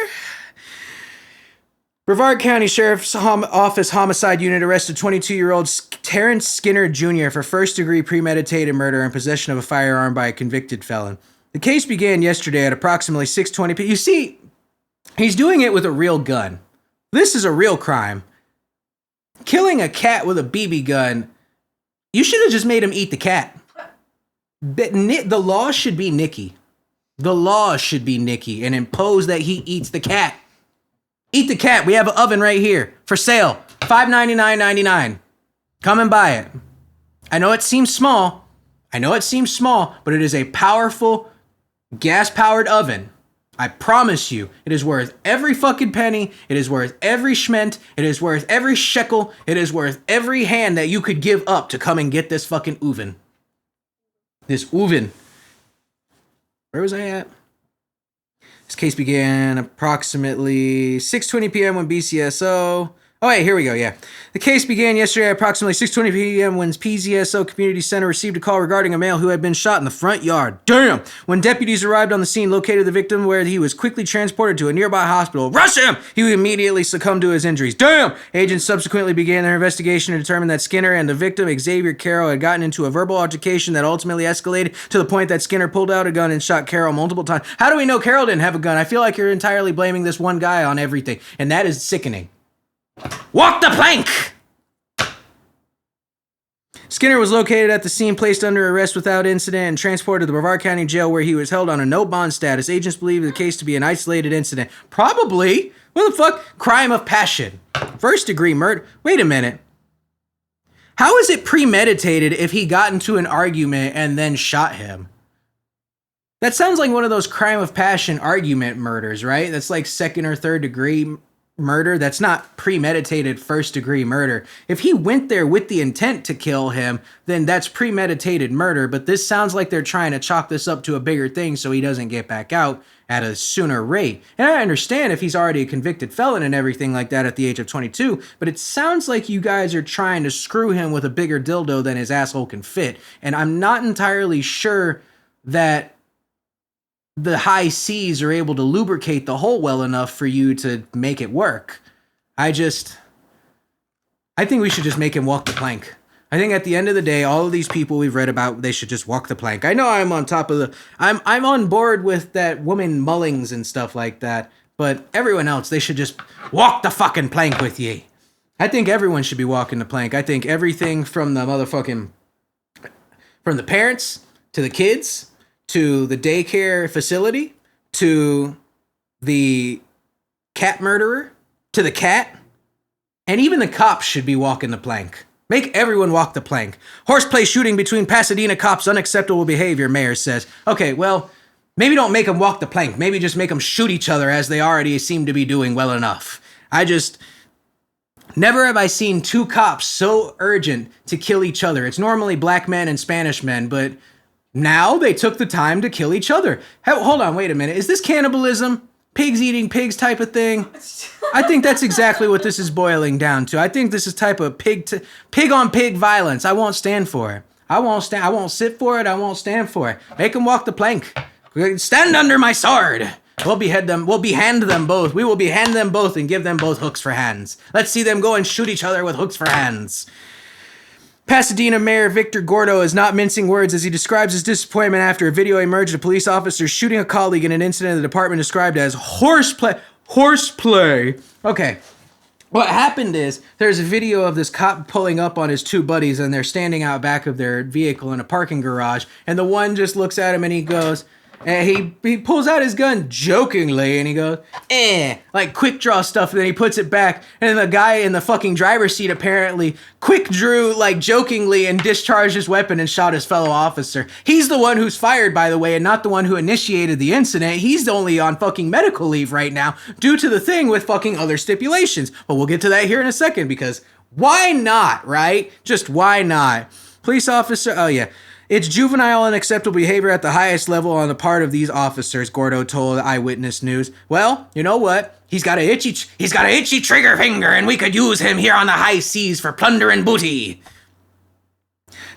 Brevard County Sheriff's Office Homicide Unit arrested 22-year-old Terrence Skinner Jr. for first-degree premeditated murder and possession of a firearm by a convicted felon. The case began yesterday at approximately 6:20 p.m. You see, he's doing it with a real gun. This is a real crime. Killing a cat with a BB gun, you should have just made him eat the cat. The law should be Nikki. The law should be Nikki and impose that he eats the cat. Eat the cat. We have an oven right here for sale. $599.99. Come and buy it. I know it seems small. But it is a powerful gas-powered oven. I promise you, it is worth every fucking penny. It is worth every schment. It is worth every shekel. It is worth every hand that you could give up to come and get this fucking oven. This oven. Where was I at? This case began approximately 6:20 p.m. when BCSO Oh, wait, here we go, yeah. The case began yesterday at approximately 6:20 p.m. when PZSO Community Center received a call regarding a male who had been shot in the front yard. Damn! When deputies arrived on the scene, located the victim where he was quickly transported to a nearby hospital. Rush him! He immediately succumbed to his injuries. Damn! Agents subsequently began their investigation and determined that Skinner and the victim, Xavier Carroll, had gotten into a verbal altercation that ultimately escalated to the point that Skinner pulled out a gun and shot Carroll multiple times. How do we know Carroll didn't have a gun? I feel like you're entirely blaming this one guy on everything, and that is sickening. Walk the plank! Skinner was located at the scene, placed under arrest without incident, and transported to the Brevard County Jail where he was held on a no bond status. Agents believe the case to be an isolated incident. Probably. What the fuck? Crime of passion. First degree murder. Wait a minute. How is it premeditated if he got into an argument and then shot him? That sounds like one of those crime of passion argument murders, right? That's like second or third degree murder. That's not premeditated first degree murder. If he went there with the intent to kill him, then that's premeditated murder. But this sounds like they're trying to chalk this up to a bigger thing so he doesn't get back out at a sooner rate. And I understand if he's already a convicted felon and everything like that at the age of 22, but it sounds like you guys are trying to screw him with a bigger dildo than his asshole can fit. And I'm not entirely sure that the high seas are able to lubricate the hole well enough for you to make it work. I think we should just make him walk the plank. I think at the end of the day, all of these people we've read about, they should just walk the plank. I know I'm on top of I'm on board with that woman Mullings and stuff like that, but everyone else, they should just walk the fucking plank with ye. I think everyone should be walking the plank. I think everything from the parents to the kids to the daycare facility, to the cat murderer, to the cat, and even the cops should be walking the plank. Make everyone walk the plank. Horseplay shooting between Pasadena cops, unacceptable behavior, mayor says. Okay, well, maybe don't make them walk the plank. Maybe just make them shoot each other as they already seem to be doing well enough. Never have I seen two cops so urgent to kill each other. It's normally black men and Spanish men, but now they took the time to kill each other. Hold on, wait a minute. Is this cannibalism? Pigs eating pigs type of thing? I think that's exactly what this is boiling down to. I think this is type of pig on pig violence. I won't stand for it. I won't sit for it. I won't stand for it. Make them walk the plank. Stand under my sword. We'll behead them. We'll behand them both. We will behand them both and give them both hooks for hands. Let's see them go and shoot each other with hooks for hands. Pasadena Mayor Victor Gordo is not mincing words as he describes his disappointment after a video emerged of police officers shooting a colleague in an incident the department described as horseplay. Okay. What happened is there's a video of this cop pulling up on his two buddies and they're standing out back of their vehicle in a parking garage, and the one just looks at him and he goes, and he pulls out his gun jokingly and he goes, like quick draw stuff, and then he puts it back, and the guy in the fucking driver's seat apparently quick drew like jokingly and discharged his weapon and shot his fellow officer. He's the one who's fired, by the way, and not the one who initiated the incident. He's only on fucking medical leave right now due to the thing with fucking other stipulations. But we'll get to that here in a second, because why not, right? Just why not? Police officer, oh yeah. It's juvenile unacceptable behavior at the highest level on the part of these officers, Gordo told Eyewitness News. Well, you know what? He's got a itchy trigger finger, and we could use him here on the high seas for plunder and booty.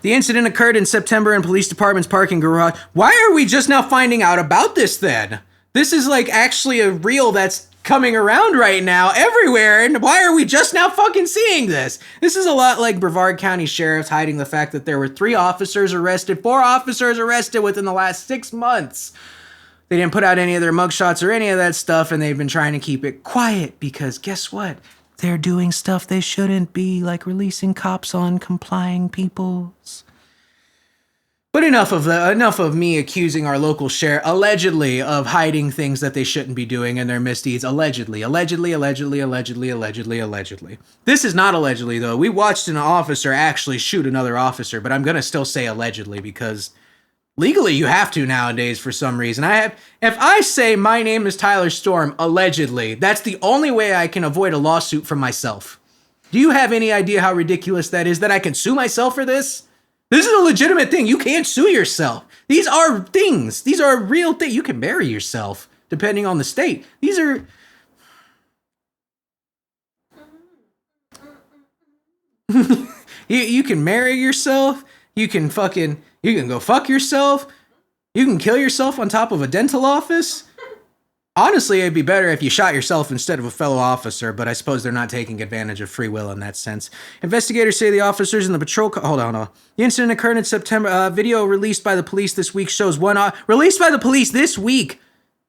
The incident occurred in September in police department's parking garage. Why are we just now finding out about this then? This is like actually a reel that's coming around right now everywhere, and why are we just now fucking seeing this? This is a lot like Brevard County sheriffs hiding the fact that there were 4 officers arrested within the last 6 months. They didn't put out any of their mugshots or any of that stuff, and they've been trying to keep it quiet because guess what? They're doing stuff they shouldn't be, like releasing cops on complying peoples. But enough of me accusing our local sheriff, allegedly, of hiding things that they shouldn't be doing and their misdeeds. Allegedly. This is not allegedly, though. We watched an officer actually shoot another officer, but I'm going to still say allegedly because legally you have to nowadays for some reason. If I say my name is Tyler Storm, allegedly, that's the only way I can avoid a lawsuit from myself. Do you have any idea how ridiculous that is, that I can sue myself for this? This is a legitimate thing. You can't sue yourself. These are things. These are real things. You can bury yourself, depending on the state. These are... You can marry yourself. You can go fuck yourself. You can kill yourself on top of a dental office. Honestly, it'd be better if you shot yourself instead of a fellow officer, but I suppose they're not taking advantage of free will in that sense. Investigators say the officers in the patrol car... Hold on. The incident occurred in September. Video released by the police this week shows released by the police this week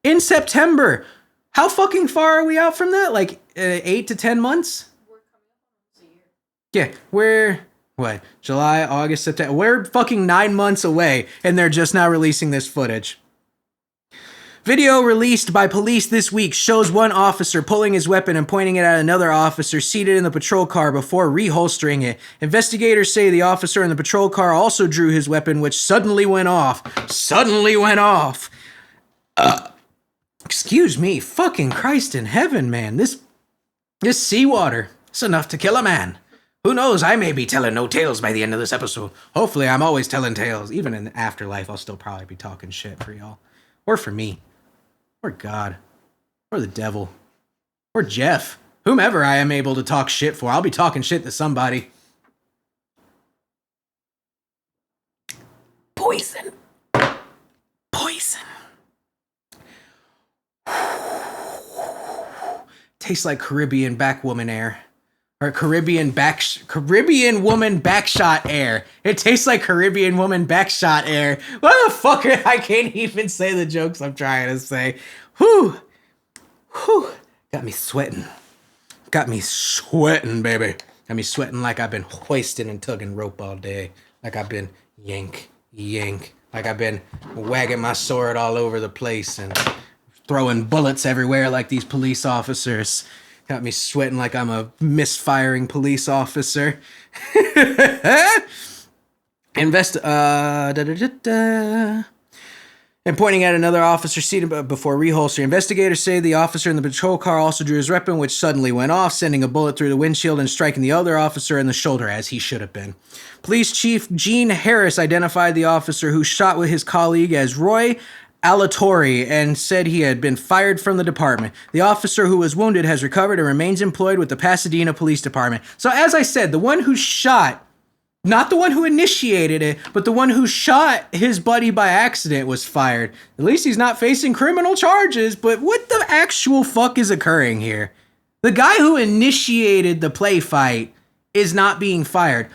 in September. How fucking far are we out from that? Like 8 to 10 months? We're coming up on a year. Yeah, we're... July, August, September. We're fucking 9 months away, and they're just now releasing this footage. Video released by police this week shows one officer pulling his weapon and pointing it at another officer seated in the patrol car before reholstering it. Investigators say the officer in the patrol car also drew his weapon, which suddenly went off. Excuse me, fucking Christ in heaven, man. This seawater, it's enough to kill a man. Who knows, I may be telling no tales by the end of this episode. Hopefully, I'm always telling tales. Even in the afterlife, I'll still probably be talking shit for y'all. Or for me. Or God. Or the devil. Or Jeff. Whomever I am able to talk shit for, I'll be talking shit to somebody. Poison. Tastes like Caribbean backwoman air. Or Caribbean woman backshot air. It tastes like Caribbean woman backshot air. What the fuck? I can't even say the jokes I'm trying to say. Whew. Got me sweating, baby. Got me sweating like I've been hoisting and tugging rope all day. Like I've been yank. Like I've been wagging my sword all over the place and throwing bullets everywhere like these police officers. Got me sweating like I'm a misfiring police officer. And pointing at another officer seated before reholster. Investigators say the officer in the patrol car also drew his weapon, which suddenly went off, sending a bullet through the windshield and striking the other officer in the shoulder, as he should have been. Police Chief Gene Harris identified the officer who shot with his colleague as Roy Alatorre and said he had been fired from the department. The officer who was wounded has recovered and remains employed with the Pasadena Police Department. So as I said, the one who shot, not the one who initiated it, but the one who shot his buddy by accident was fired. At least he's not facing criminal charges, but what the actual fuck is occurring here? The guy who initiated the play fight is not being fired.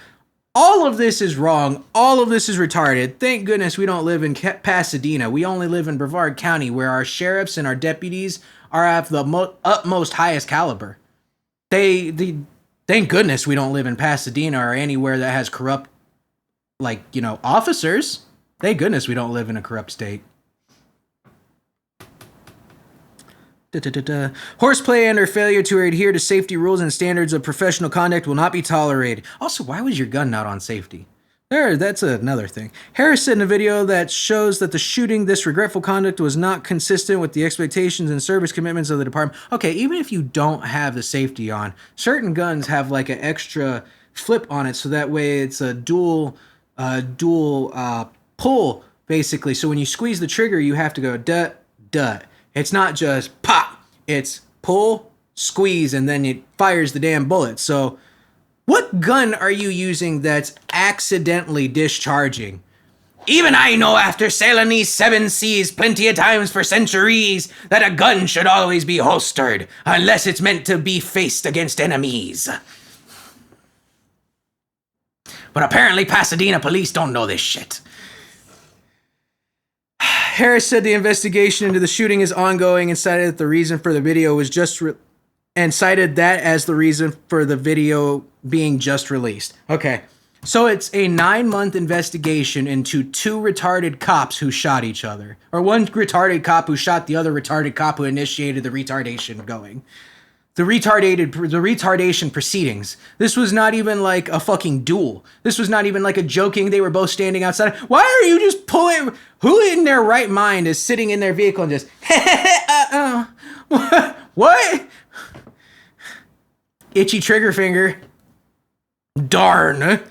All of this is wrong. All of this is retarded. Thank goodness we don't live in Pasadena. We only live in Brevard County, where our sheriffs and our deputies are at the utmost highest caliber. Thank goodness we don't live in Pasadena or anywhere that has corrupt, officers. Thank goodness we don't live in a corrupt state. Horseplay and or failure to adhere to safety rules and standards of professional conduct will not be tolerated. Also, why was your gun not on safety? That's another thing. Harris said in a video that shows that the shooting, this regretful conduct was not consistent with the expectations and service commitments of the department. Okay, even if you don't have the safety on, certain guns have like an extra flip on it, so that way it's a dual pull, basically. So when you squeeze the trigger, you have to go duh. It's not just pop. It's pull, squeeze, and then it fires the damn bullet. So what gun are you using that's accidentally discharging? Even I know after sailing these 7 seas plenty of times for centuries that a gun should always be holstered unless it's meant to be faced against enemies. But apparently Pasadena police don't know this shit. Harris said the investigation into the shooting is ongoing and cited that the reason for the video was cited that as the reason for the video being just released. Okay, so it's a 9-month investigation into 2 retarded cops who shot each other, or one retarded cop who shot the other retarded cop who initiated the retardation going. The retardation proceedings. This was not even like a fucking duel. This was not even like a joking, they were both standing outside. Why are you just pulling? Who in their right mind is sitting in their vehicle and just, what? Itchy trigger finger. Darn.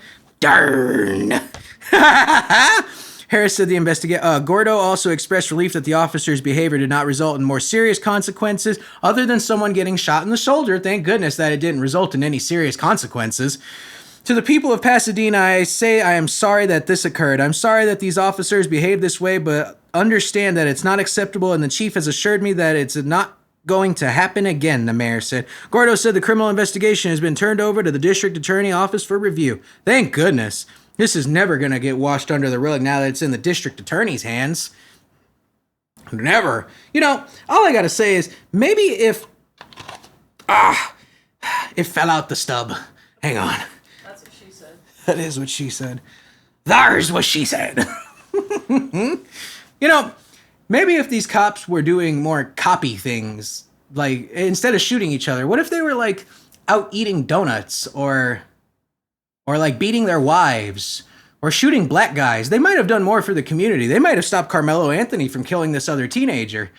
Harris said the Gordo also expressed relief that the officer's behavior did not result in more serious consequences other than someone getting shot in the shoulder. Thank goodness that it didn't result in any serious consequences. To the people of Pasadena, I say I am sorry that this occurred. I'm sorry that these officers behaved this way, but understand that it's not acceptable, and the chief has assured me that it's not going to happen again, the mayor said. Gordo said the criminal investigation has been turned over to the district attorney office for review. Thank goodness. This is never going to get washed under the rug now that it's in the district attorney's hands. Never. You know, all I got to say is maybe if... it fell out the stub. Hang on. That's what she said. That is what she said. There's what she said. You know, maybe if these cops were doing more copy things, like instead of shooting each other, what if they were like out eating donuts or like beating their wives or shooting black guys? They might have done more for the community. They might have stopped Carmelo Anthony from killing this other teenager.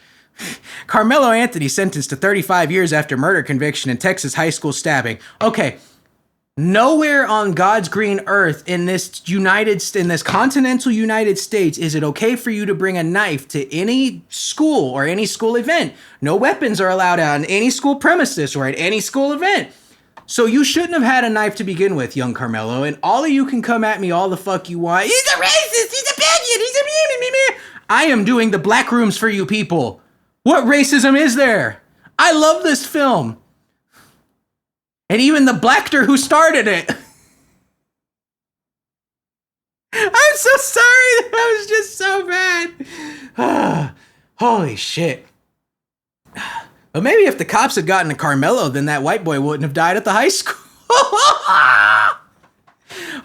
Carmelo Anthony sentenced to 35 years after murder conviction in Texas high school stabbing. Okay. Nowhere on God's green earth in this continental United States is it okay for you to bring a knife to any school or any school event. No weapons are allowed on any school premises or at any school event. So you shouldn't have had a knife to begin with, young Carmelo, and all of you can come at me all the fuck you want. He's a racist, he's a bigot, he's a meh. I am doing the Blackrooms for you people. What racism is there? I love this film. And even the blackter who started it. I'm so sorry. That was just so bad. Holy shit. But maybe if the cops had gotten to Carmelo, then that white boy wouldn't have died at the high school.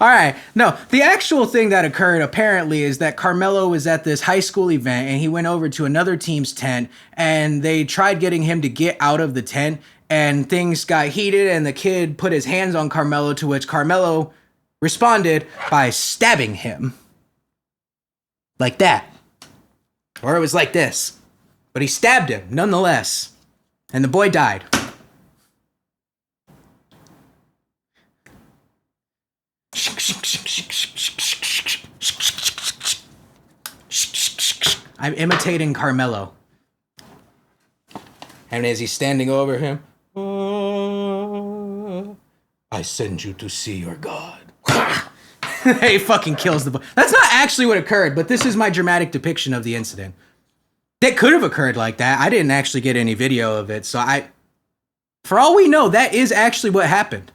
All right. No, the actual thing that occurred apparently is that Carmelo was at this high school event and he went over to another team's tent and they tried getting him to get out of the tent. And things got heated and the kid put his hands on Carmelo, to which Carmelo responded by stabbing him. Like that. Or it was like this. But he stabbed him nonetheless. And the boy died. I'm imitating Carmelo. And as he's standing over him, I send you to see your God. He fucking kills the boy. That's not actually what occurred, but this is my dramatic depiction of the incident. That could have occurred like that. I didn't actually get any video of it, so for all we know, that is actually what happened.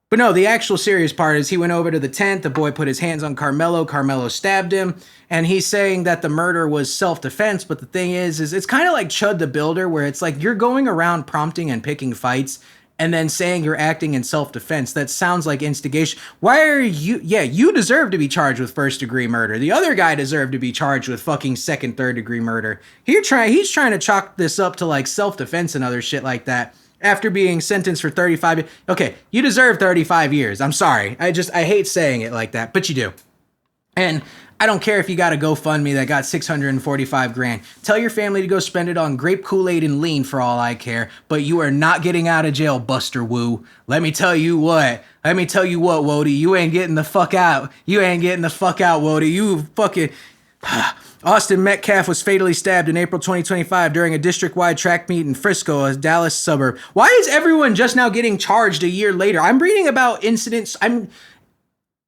But no, the actual serious part is he went over to the tent, the boy put his hands on Carmelo, Carmelo stabbed him, and he's saying that the murder was self-defense, but the thing is it's kind of like Chud the Builder, where it's like you're going around prompting and picking fights, and then saying you're acting in self-defense. That sounds like instigation. Why are you... Yeah, you deserve to be charged with first-degree murder. The other guy deserved to be charged with fucking second, third-degree murder. He's trying to chalk this up to like self-defense and other shit like that. After being sentenced for 35 years. Okay, you deserve 35 years. I'm sorry. I hate saying it like that, but you do. And I don't care if you got a GoFundMe that got 645 grand. Tell your family to go spend it on grape Kool-Aid and lean for all I care. But you are not getting out of jail, Buster Wu. Let me tell you what, Wody. You ain't getting the fuck out. Wody. You fucking... Austin Metcalf was fatally stabbed in April 2025 during a district-wide track meet in Frisco, a Dallas suburb. Why is everyone just now getting charged a year later? I'm reading about incidents.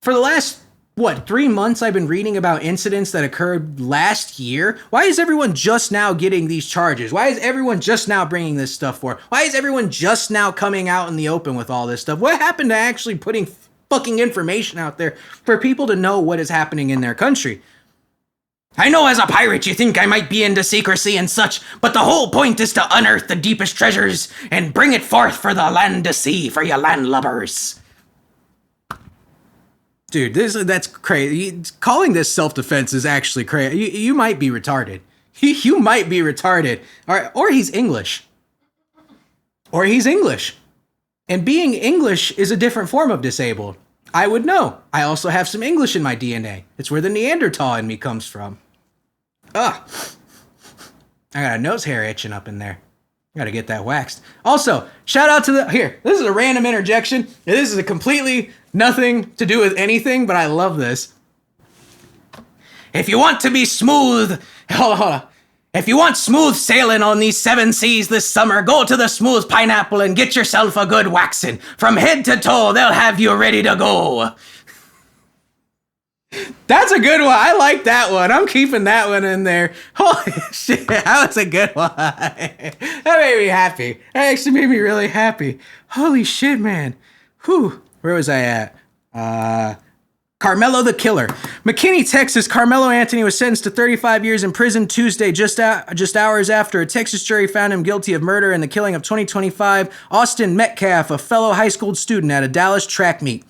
For the last, 3 months, I've been reading about incidents that occurred last year. Why is everyone just now getting these charges? Why is everyone just now bringing this stuff forward? Why is everyone just now coming out in the open with all this stuff? What happened to actually putting fucking information out there for people to know what is happening in their country? I know as a pirate you think I might be into secrecy and such, but the whole point is to unearth the deepest treasures and bring it forth for the land to see, for you landlubbers. Dude, that's crazy. Calling this self-defense is actually crazy. You might be retarded. You might be retarded. Or he's English. And being English is a different form of disabled. I would know. I also have some English in my DNA. It's where the Neanderthal in me comes from. Ugh. I got a nose hair itching up in there. I gotta get that waxed. Also, shout out to this is a random interjection. This is a completely nothing to do with anything, but I love this. If you want to be smooth, hold on. If you want smooth sailing on these 7 seas this summer, go to the Smooth Pineapple and get yourself a good waxing. From head to toe, they'll have you ready to go. That's a good one. I like that one. I'm keeping that one in there. Holy shit, that was a good one. That made me happy. That actually made me really happy. Holy shit, man. Whew. Where was I at? Carmelo the Killer. McKinney, Texas. Carmelo Anthony was sentenced to 35 years in prison Tuesday, just hours after a Texas jury found him guilty of murder in the killing of 2025 Austin Metcalf, a fellow high school student at a Dallas track meet.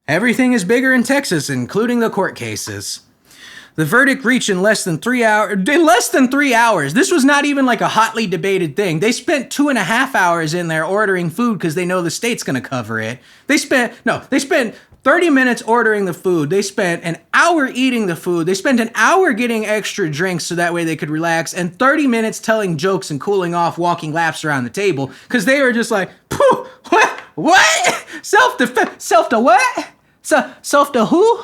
Everything is bigger in Texas, including the court cases. The verdict reached in less than 3 hours. In less than 3 hours. This was not even like a hotly debated thing. They spent 2.5 hours in there ordering food because they know the state's going to cover it. They spent 30 minutes ordering the food. They spent an hour eating the food. They spent an hour getting extra drinks so that way they could relax, and 30 minutes telling jokes and cooling off, walking laps around the table because they were just like, "Pooh, what? Self to what? Self to who?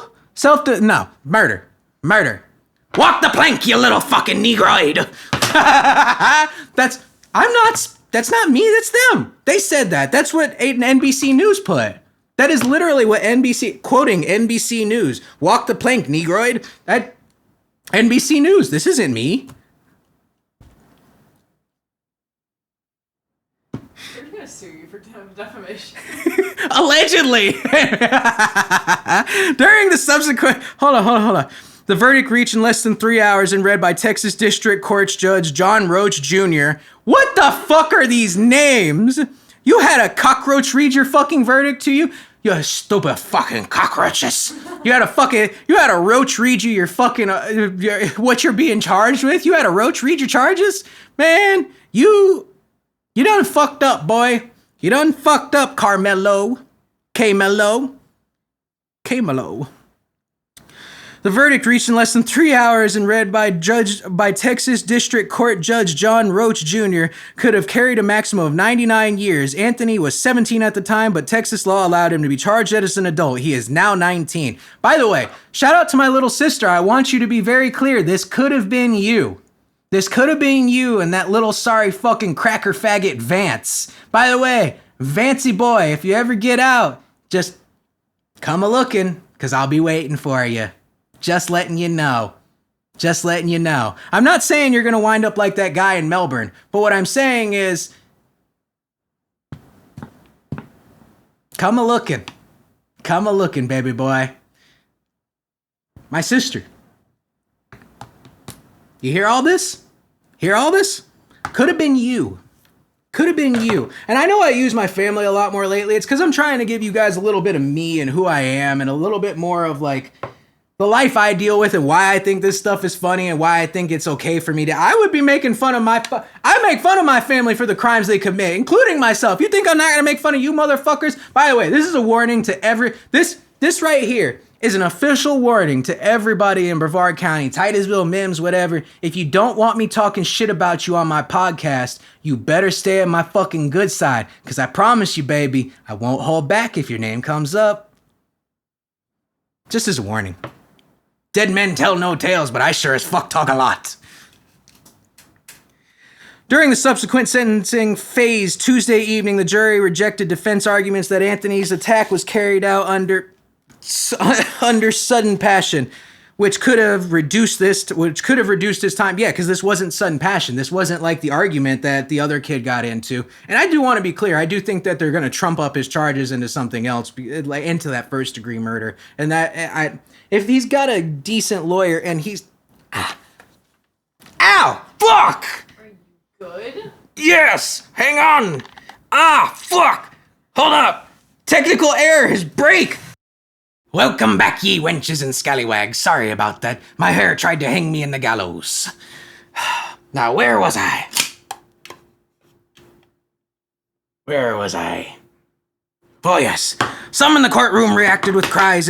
No, murder. Murder. Walk the plank, you little fucking negroid." That's not me, that's them. They said that. That's what NBC News put. That is literally what quoting NBC News. Walk the plank, negroid. That NBC News. This isn't me. We're gonna sue you for defamation. Allegedly. During the subsequent... Hold on. The verdict reached in less than 3 hours and read by Texas District Court Judge John Roach Jr. What the fuck are these names? You had a cockroach read your fucking verdict to you? You stupid fucking cockroaches. You had a roach read you your fucking, what you're being charged with? You had a roach read your charges? Man, you done fucked up, boy. You done fucked up, Carmelo. K-Melo. The verdict reached in less than 3 hours and read by Texas District Court Judge John Roach Jr. could have carried a maximum of 99 years. Anthony was 17 at the time, but Texas law allowed him to be charged as an adult. He is now 19. By the way, shout out to my little sister. I want you to be very clear. This could have been you. This could have been you and that little sorry fucking cracker faggot Vance. By the way, Vancey boy, if you ever get out, just come a-looking, because I'll be waiting for you. Just letting you know. I'm not saying you're going to wind up like that guy in Melbourne, but what I'm saying is, come a-looking. Come a-looking, baby boy. My sister. You hear all this? Could have been you. And I know I use my family a lot more lately. It's because I'm trying to give you guys a little bit of me and who I am and a little bit more of like the life I deal with and why I think this stuff is funny and why I think it's okay for me to... I would be making fun of I make fun of my family for the crimes they commit, including myself. You think I'm not going to make fun of you motherfuckers? By the way, this is a warning to this right here is an official warning to everybody in Brevard County, Titusville, Mims, whatever. If you don't want me talking shit about you on my podcast, you better stay at my fucking good side. Because I promise you, baby, I won't hold back if your name comes up. Just as a warning. Dead men tell no tales, but I sure as fuck talk a lot. During the subsequent sentencing phase Tuesday evening, the jury rejected defense arguments that Anthony's attack was carried out under sudden passion, which could have reduced his time. Yeah, because this wasn't sudden passion. This wasn't like the argument that the other kid got into. And I do want to be clear. I do think that they're going to trump up his charges into something else, like into that first degree murder. And that if he's got a decent lawyer and he's... Ow! Fuck! Are you good? Yes! Hang on! Fuck! Hold up! Technical error! His brake! Welcome back, ye wenches and scallywags. Sorry about that. My hair tried to hang me in the gallows. Now, where was I? Oh, yes. Some in the courtroom reacted with cries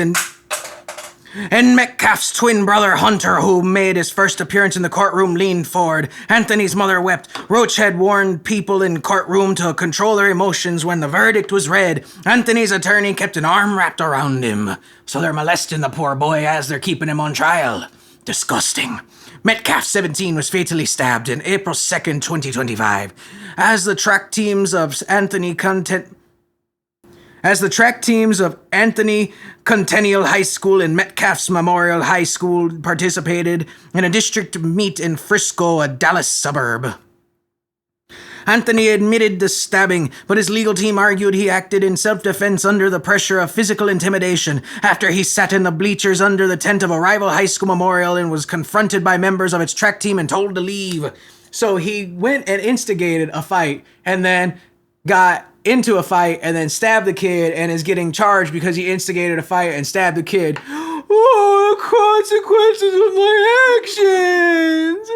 and Metcalf's twin brother, Hunter, who made his first appearance in the courtroom, leaned forward. Anthony's mother wept. Roach had warned people in courtroom to control their emotions when the verdict was read. Anthony's attorney kept an arm wrapped around him. So they're molesting the poor boy as they're keeping him on trial. Disgusting. Metcalf, 17, was fatally stabbed on April 2nd, 2025, as the track teams of Anthony Centennial High School and Metcalf's Memorial High School participated in a district meet in Frisco, a Dallas suburb. Anthony admitted the stabbing, but his legal team argued he acted in self-defense under the pressure of physical intimidation after he sat in the bleachers under the tent of a rival high school memorial and was confronted by members of its track team and told to leave. So he went and instigated a fight and then got into a fight and then stabbed the kid and is getting charged because he instigated a fight and stabbed the kid. Oh, the consequences of my actions!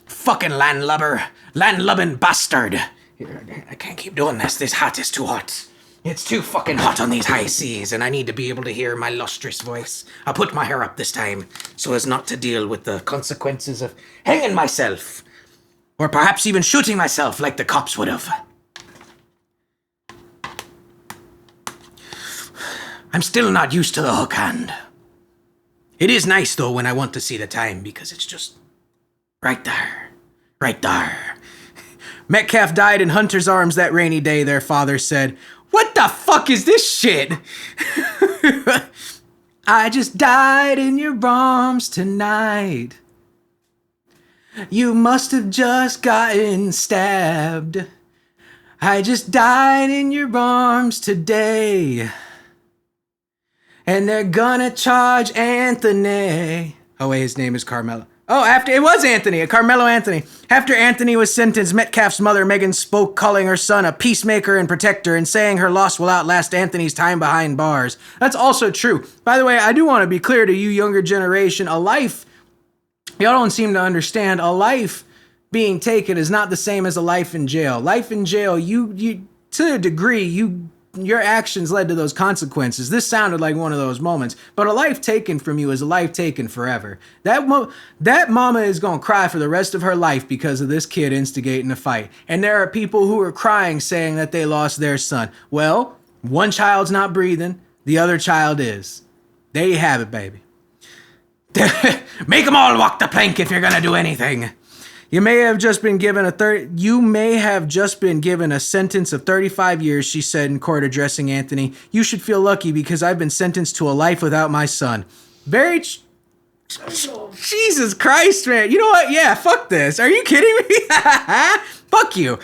Fucking landlubbing bastard. I can't keep doing this. This hat is too hot. It's too fucking hot on these high seas, and I need to be able to hear my lustrous voice. I'll put my hair up this time so as not to deal with the consequences of hanging myself, or perhaps even shooting myself like the cops would have. I'm still not used to the hook hand. It is nice, though, when I want to see the time, because it's just right there. Right there. Metcalf died in Hunter's arms that rainy day, their father said. What the fuck is this shit? I just died in your arms tonight. You must have just gotten stabbed. I just died in your arms today. And they're gonna charge Anthony. Oh wait, his name is Carmelo. Oh, it was Anthony, Carmelo Anthony. After Anthony was sentenced, Metcalf's mother, Megan, spoke, calling her son a peacemaker and protector and saying her loss will outlast Anthony's time behind bars. That's also true. By the way, I do want to be clear to you younger generation, y'all don't seem to understand, a life being taken is not the same as a life in jail. Life in jail, you to a degree, your actions led to those consequences. This sounded like one of those moments, but a life taken from you is a life taken forever. That mama is going to cry for the rest of her life because of this kid instigating a fight. And there are people who are crying saying that they lost their son. Well, one child's not breathing, the other child is. There you have it, baby. Make them all walk the plank if you're going to do anything. You may have just been given a sentence of 35 years, she said in court addressing Anthony. You should feel lucky because I've been sentenced to a life without my son. Jesus Christ, man. You know what? Yeah, fuck this. Are you kidding me? Fuck you.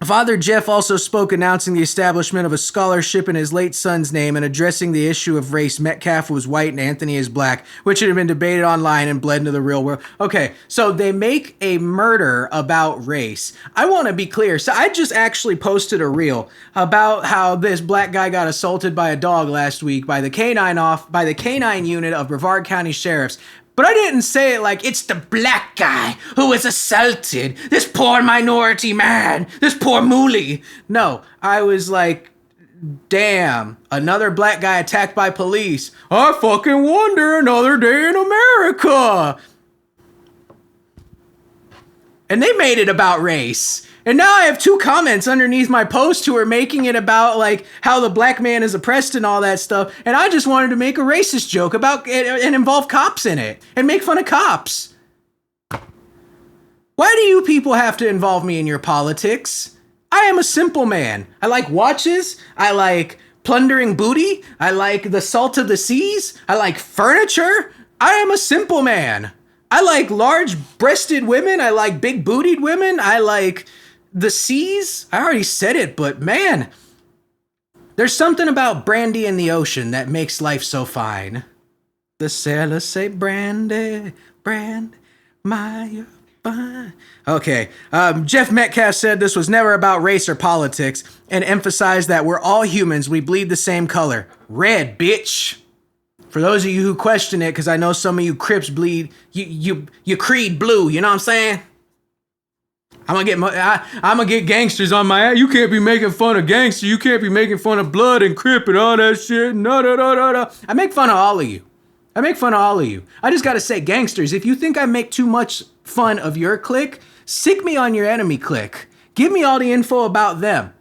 Father Jeff also spoke announcing the establishment of a scholarship in his late son's name and addressing the issue of race. Metcalf was white and Anthony is black, which had been debated online and bled into the real world. Okay, so they make a murder about race. I want to be clear. So I just actually posted a reel about how this black guy got assaulted by a dog last week by the canine unit of Brevard County Sheriffs. But I didn't say it like it's the black guy who was assaulted. This poor minority man. This poor moolie. No, I was like, damn, another black guy attacked by police. I fucking wonder, another day in America. And they made it about race. And now I have two comments underneath my post who are making it about like how the black man is oppressed and all that stuff. And I just wanted to make a racist joke about it and involve cops in it and make fun of cops. Why do you people have to involve me in your politics? I am a simple man. I like watches. I like plundering booty. I like the salt of the seas. I like furniture. I am a simple man. I like large-breasted women. I like big-bootied women. I like the seas. I already said it, but man, there's something about brandy in the ocean that makes life so fine. The sailors say brandy, my fine. Okay, Jeff Metcalf said this was never about race or politics and emphasized that we're all humans. We bleed the same color. Red, bitch. For those of you who question it, because I know some of you Crips bleed, you creed blue, you know what I'm saying? I'm gonna get gangsters on my ass. You can't be making fun of gangster. You can't be making fun of blood and Crip and all that shit. No. I make fun of all of you. I just gotta say, gangsters, if you think I make too much fun of your clique, sick me on your enemy clique. Give me all the info about them.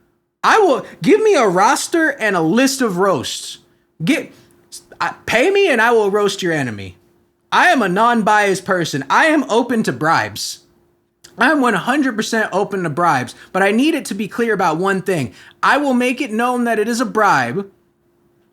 Give me a roster and a list of roasts. Pay me and I will roast your enemy. I am a non-biased person. I am open to bribes. I'm 100% open to bribes, but I need it to be clear about one thing. I will make it known that it is a bribe,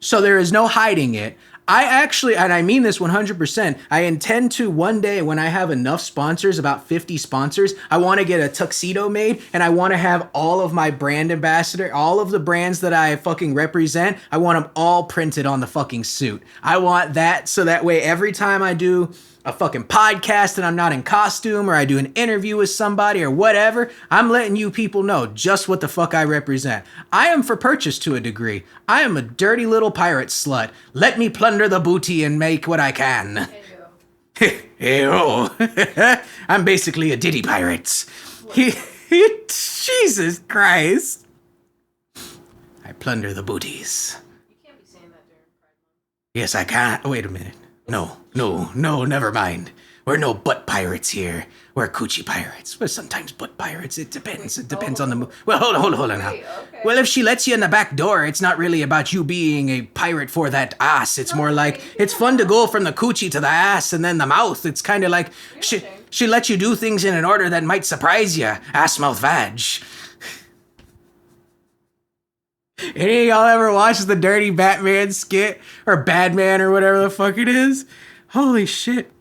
so there is no hiding it. I actually, and I mean this 100%, I intend to one day when I have enough sponsors, about 50 sponsors, I want to get a tuxedo made and I want to have all of my brand ambassador, all of the brands that I fucking represent, I want them all printed on the fucking suit. I want that so that way every time I do a fucking podcast and I'm not in costume or I do an interview with somebody or whatever, I'm letting you people know just what the fuck I represent. I am for purchase to a degree. I am a dirty little pirate slut. Let me plunder the booty and make what I can. Hey-o. I'm basically a ditty pirate. Jesus Christ. I plunder the booties. You can't be saying that during Pride Month. Yes, I can't. Wait a minute. No, never mind. We're no butt pirates here. We're coochie pirates. We're sometimes butt pirates. It depends. It depends on the mood. Well, hold on now. Okay. Well, if she lets you in the back door, it's not really about you being a pirate for that ass. It's more like, it's fun to go from the coochie to the ass and then the mouth. It's kind of like, she lets you do things in an order that might surprise you. Ass, mouth, vag. Any of y'all ever watched the Dirty Batman skit? Or Batman or whatever the fuck it is? Holy shit.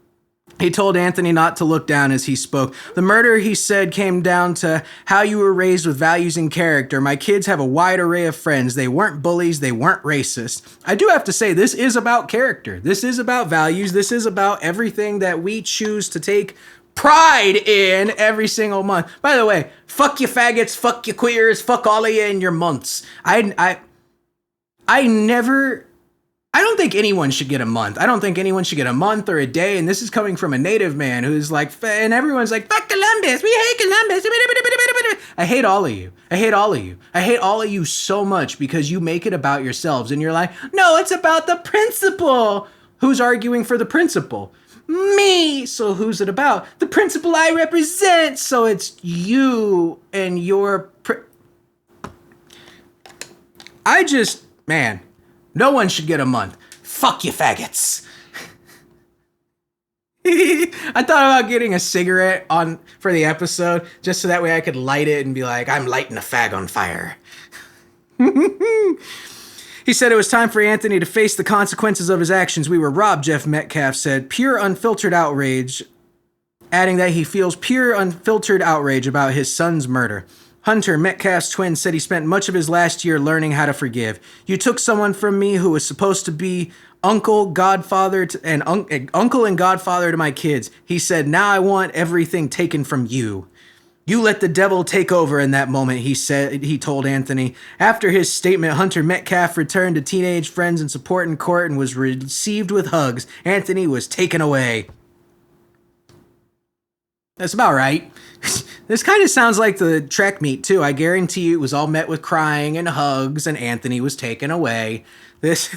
He told Anthony not to look down as he spoke. The murder, he said, came down to how you were raised with values and character. My kids have a wide array of friends. They weren't bullies. They weren't racist. I do have to say, this is about character. This is about values. This is about everything that we choose to take pride in every single month. By the way, fuck you faggots, fuck you queers, fuck all of you in your months. I don't think anyone should get a month. I don't think anyone should get a month or a day. And this is coming from a native man who's like, and everyone's like, fuck Columbus. We hate Columbus. I hate all of you. I hate all of you. I hate all of you so much because you make it about yourselves. And you're like, no, it's about the principle. Who's arguing for the principle? Me. So who's it about? The principle I represent. So it's you and your... Man, no one should get a month. Fuck you faggots. I thought about getting a cigarette on for the episode just so that way I could light it and be like, I'm lighting a fag on fire. He said it was time for Anthony to face the consequences of his actions. We were robbed, Jeff Metcalf said. Pure unfiltered outrage, adding that he feels pure unfiltered outrage about his son's murder. Hunter, Metcalf's twin, said he spent much of his last year learning how to forgive. You took someone from me who was supposed to be uncle, godfather, uncle and godfather to my kids. He said, now I want everything taken from you. You let the devil take over in that moment, he told Anthony. After his statement, Hunter Metcalf returned to teenage friends and support in court and was received with hugs. Anthony was taken away. That's about right. This kind of sounds like the track meet, too. I guarantee you it was all met with crying and hugs, and Anthony was taken away. This...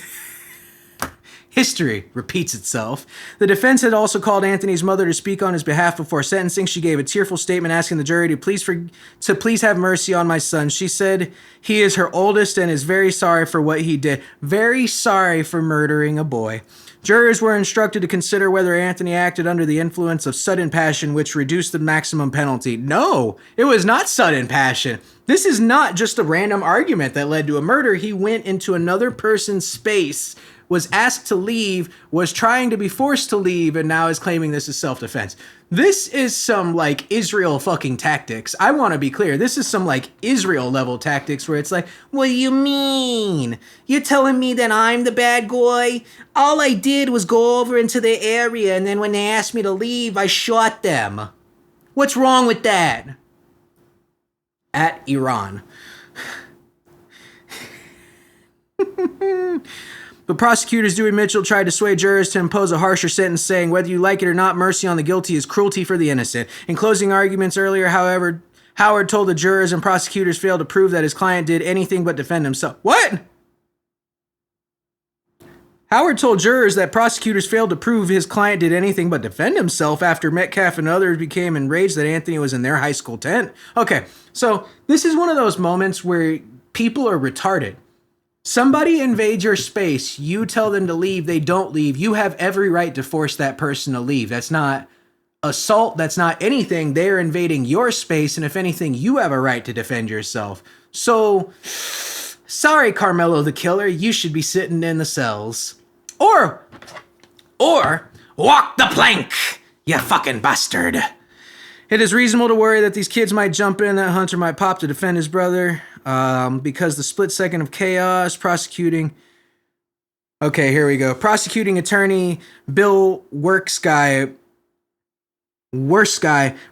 History repeats itself. The defense had also called Anthony's mother to speak on his behalf before sentencing. She gave a tearful statement asking the jury to please have mercy on my son. She said he is her oldest and is very sorry for what he did. Very sorry for murdering a boy. Jurors were instructed to consider whether Anthony acted under the influence of sudden passion, which reduced the maximum penalty. No, it was not sudden passion. This is not just a random argument that led to a murder. He went into another person's space, was asked to leave, was trying to be forced to leave, and now is claiming this is self-defense. This is some, like, Israel fucking tactics. I want to be clear. This is some, like, Israel level tactics where it's like, what do you mean? You're telling me that I'm the bad guy? All I did was go over into the area, and then when they asked me to leave, I shot them. What's wrong with that? At Iran. But prosecutors Dewey Mitchell tried to sway jurors to impose a harsher sentence, saying, whether you like it or not, mercy on the guilty is cruelty for the innocent. In closing arguments earlier, however, Howard told the jurors and prosecutors failed to prove that his client did anything but defend himself. What? Howard told jurors that prosecutors failed to prove his client did anything but defend himself after Metcalf and others became enraged that Anthony was in their high school tent. Okay, so this is one of those moments where people are retarded. Somebody invades your space, you tell them to leave, they don't leave. You have every right to force that person to leave. That's not assault, that's not anything. They're invading your space, and if anything, you have a right to defend yourself. So, sorry, Carmelo the Killer, you should be sitting in the cells. Or walk the plank, you fucking bastard. It is reasonable to worry that these kids might jump in, that Hunter might pop to defend his brother, because the split second of chaos, prosecuting... Okay, here we go. Prosecuting attorney Bill Worst Guy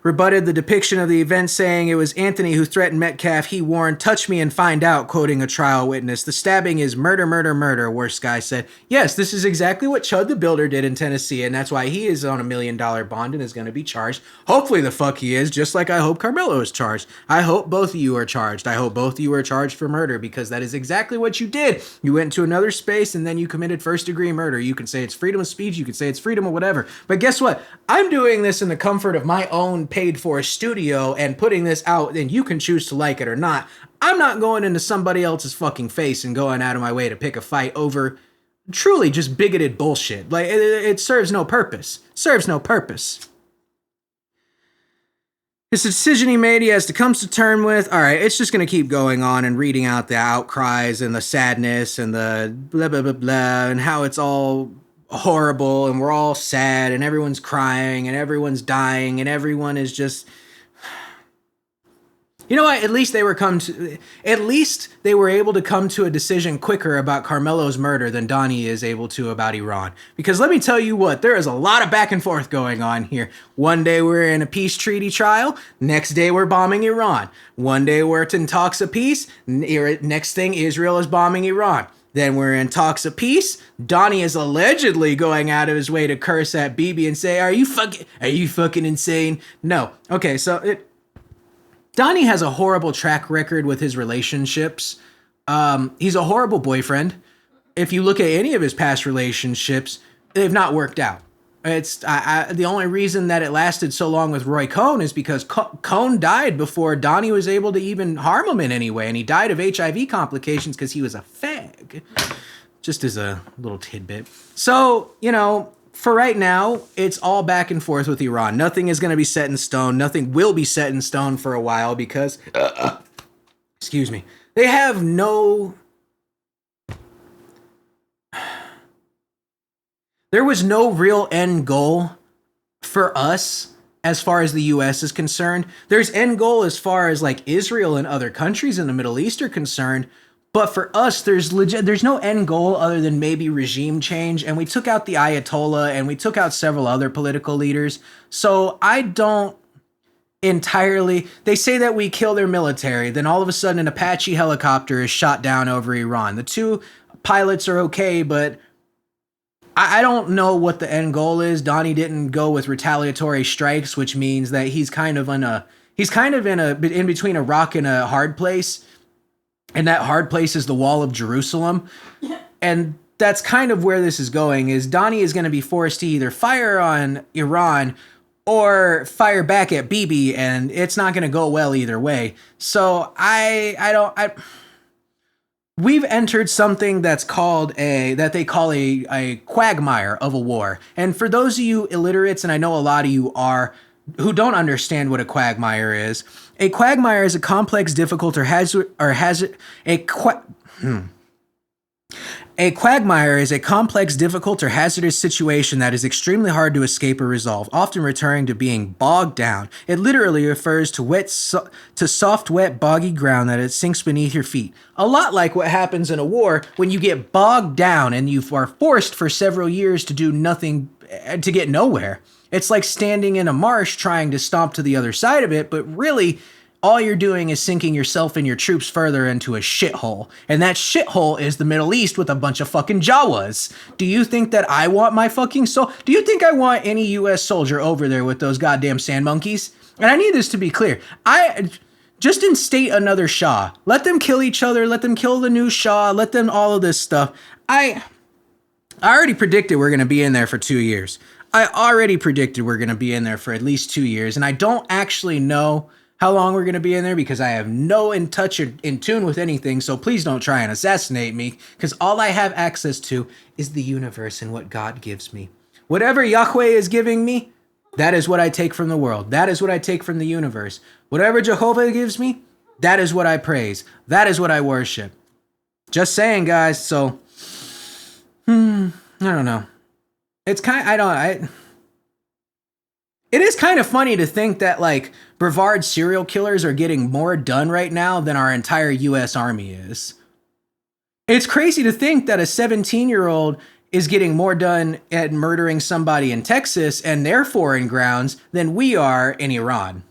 rebutted the depiction of the event, saying it was Anthony who threatened Metcalf. He warned, "Touch me and find out," quoting a trial witness. The stabbing is murder, murder, murder, Worst Guy said. Yes, this is exactly what Chud the Builder did in Tennessee, and that's why he is on $1 million bond and is going to be charged. Hopefully the fuck he is, just like I hope Carmelo is charged. I hope both of you are charged. I hope both of you are charged for murder, because that is exactly what you did. You went into another space and then you committed first-degree murder. You can say it's freedom of speech, you can say it's freedom of whatever. But guess what? I'm doing this in the comfort of my own paid-for studio and putting this out, and you can choose to like it or not. I'm not going into somebody else's fucking face and going out of my way to pick a fight over truly just bigoted bullshit. Like, it serves no purpose. Serves no purpose. It's a decision he made, he has to come to terms with. All right, it's just going to keep going on and reading out the outcries and the sadness and the blah, blah, blah, blah, and how it's all horrible and we're all sad and everyone's crying and everyone's dying and everyone is just... You know what? At least they were able to come to a decision quicker about Carmelo's murder than Donnie is able to about Iran. Because let me tell you what, there is a lot of back and forth going on here. One day we're in a peace treaty trial, next day we're bombing Iran. One day we're in talks of peace, next thing Israel is bombing Iran. Then we're in talks of peace. Donnie is allegedly going out of his way to curse at Bibi and say, are you fucking insane? No. Okay, so Donnie has a horrible track record with his relationships. He's a horrible boyfriend. If you look at any of his past relationships, they've not worked out. It's the only reason that it lasted so long with Roy Cohn is because Cohn died before Donnie was able to even harm him in any way, and he died of HIV complications because he was a fag. Just as a little tidbit. So, you know, for right now, it's all back and forth with Iran. Nothing is going to be set in stone. Nothing will be set in stone for a while because, excuse me, they have no... There was no real end goal for us as far as the U.S. is concerned. There's end goal as far as like Israel and other countries in the Middle East are concerned. But for us, there's no end goal other than maybe regime change. And we took out the Ayatollah and we took out several other political leaders. So I don't entirely... They say that we kill their military. Then all of a sudden an Apache helicopter is shot down over Iran. The two pilots are okay, but... I don't know what the end goal is. Donnie didn't go with retaliatory strikes, which means that he's kind of in between a rock and a hard place. And that hard place is the Wall of Jerusalem. And that's kind of where this is going, is Donnie is going to be forced to either fire on Iran or fire back at Bibi, and it's not going to go well either way. So we've entered something that's called that they call a quagmire of a war. And for those of you illiterates, and I know a lot of you are, who don't understand what a quagmire is, a quagmire is a complex, difficult, A quagmire is a complex, difficult, or hazardous situation that is extremely hard to escape or resolve, often returning to being bogged down. It literally refers to soft, wet, boggy ground that it sinks beneath your feet. A lot like what happens in a war when you get bogged down and you are forced for several years to do nothing, to get nowhere. It's like standing in a marsh trying to stomp to the other side of it, but really... all you're doing is sinking yourself and your troops further into a shithole. And that shithole is the Middle East with a bunch of fucking Jawas. Do you think that I want my fucking soul? Do you think I want any U.S. soldier over there with those goddamn sand monkeys? And I need this to be clear. I just instate another Shah. Let them kill each other. Let them kill the new Shah. Let them all of this stuff. I already predicted we're going to be in there for 2 years. I already predicted we're going to be in there for at least 2 years. And I don't actually know how long we're going to be in there because I have no in touch or in tune with anything. So please don't try and assassinate me, because all I have access to is the universe and what God gives me. Whatever Yahweh is giving me, that is what I take from the world. That is what I take from the universe. Whatever Jehovah gives me, that is what I praise. That is what I worship. Just saying, guys. So, I don't know. It's it is kind of funny to think that, like, Brevard serial killers are getting more done right now than our entire U.S. Army is. It's crazy to think that a 17-year-old is getting more done at murdering somebody in Texas and their foreign grounds than we are in Iran.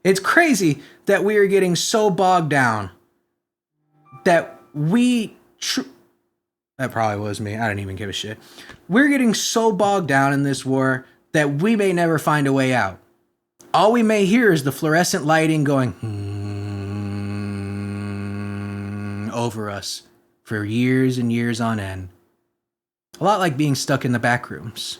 It's crazy that we are getting so bogged down that that probably was me. I didn't even give a shit. We're getting so bogged down in this war that we may never find a way out. All we may hear is the fluorescent lighting going over us for years and years on end. A lot like being stuck in the Backrooms.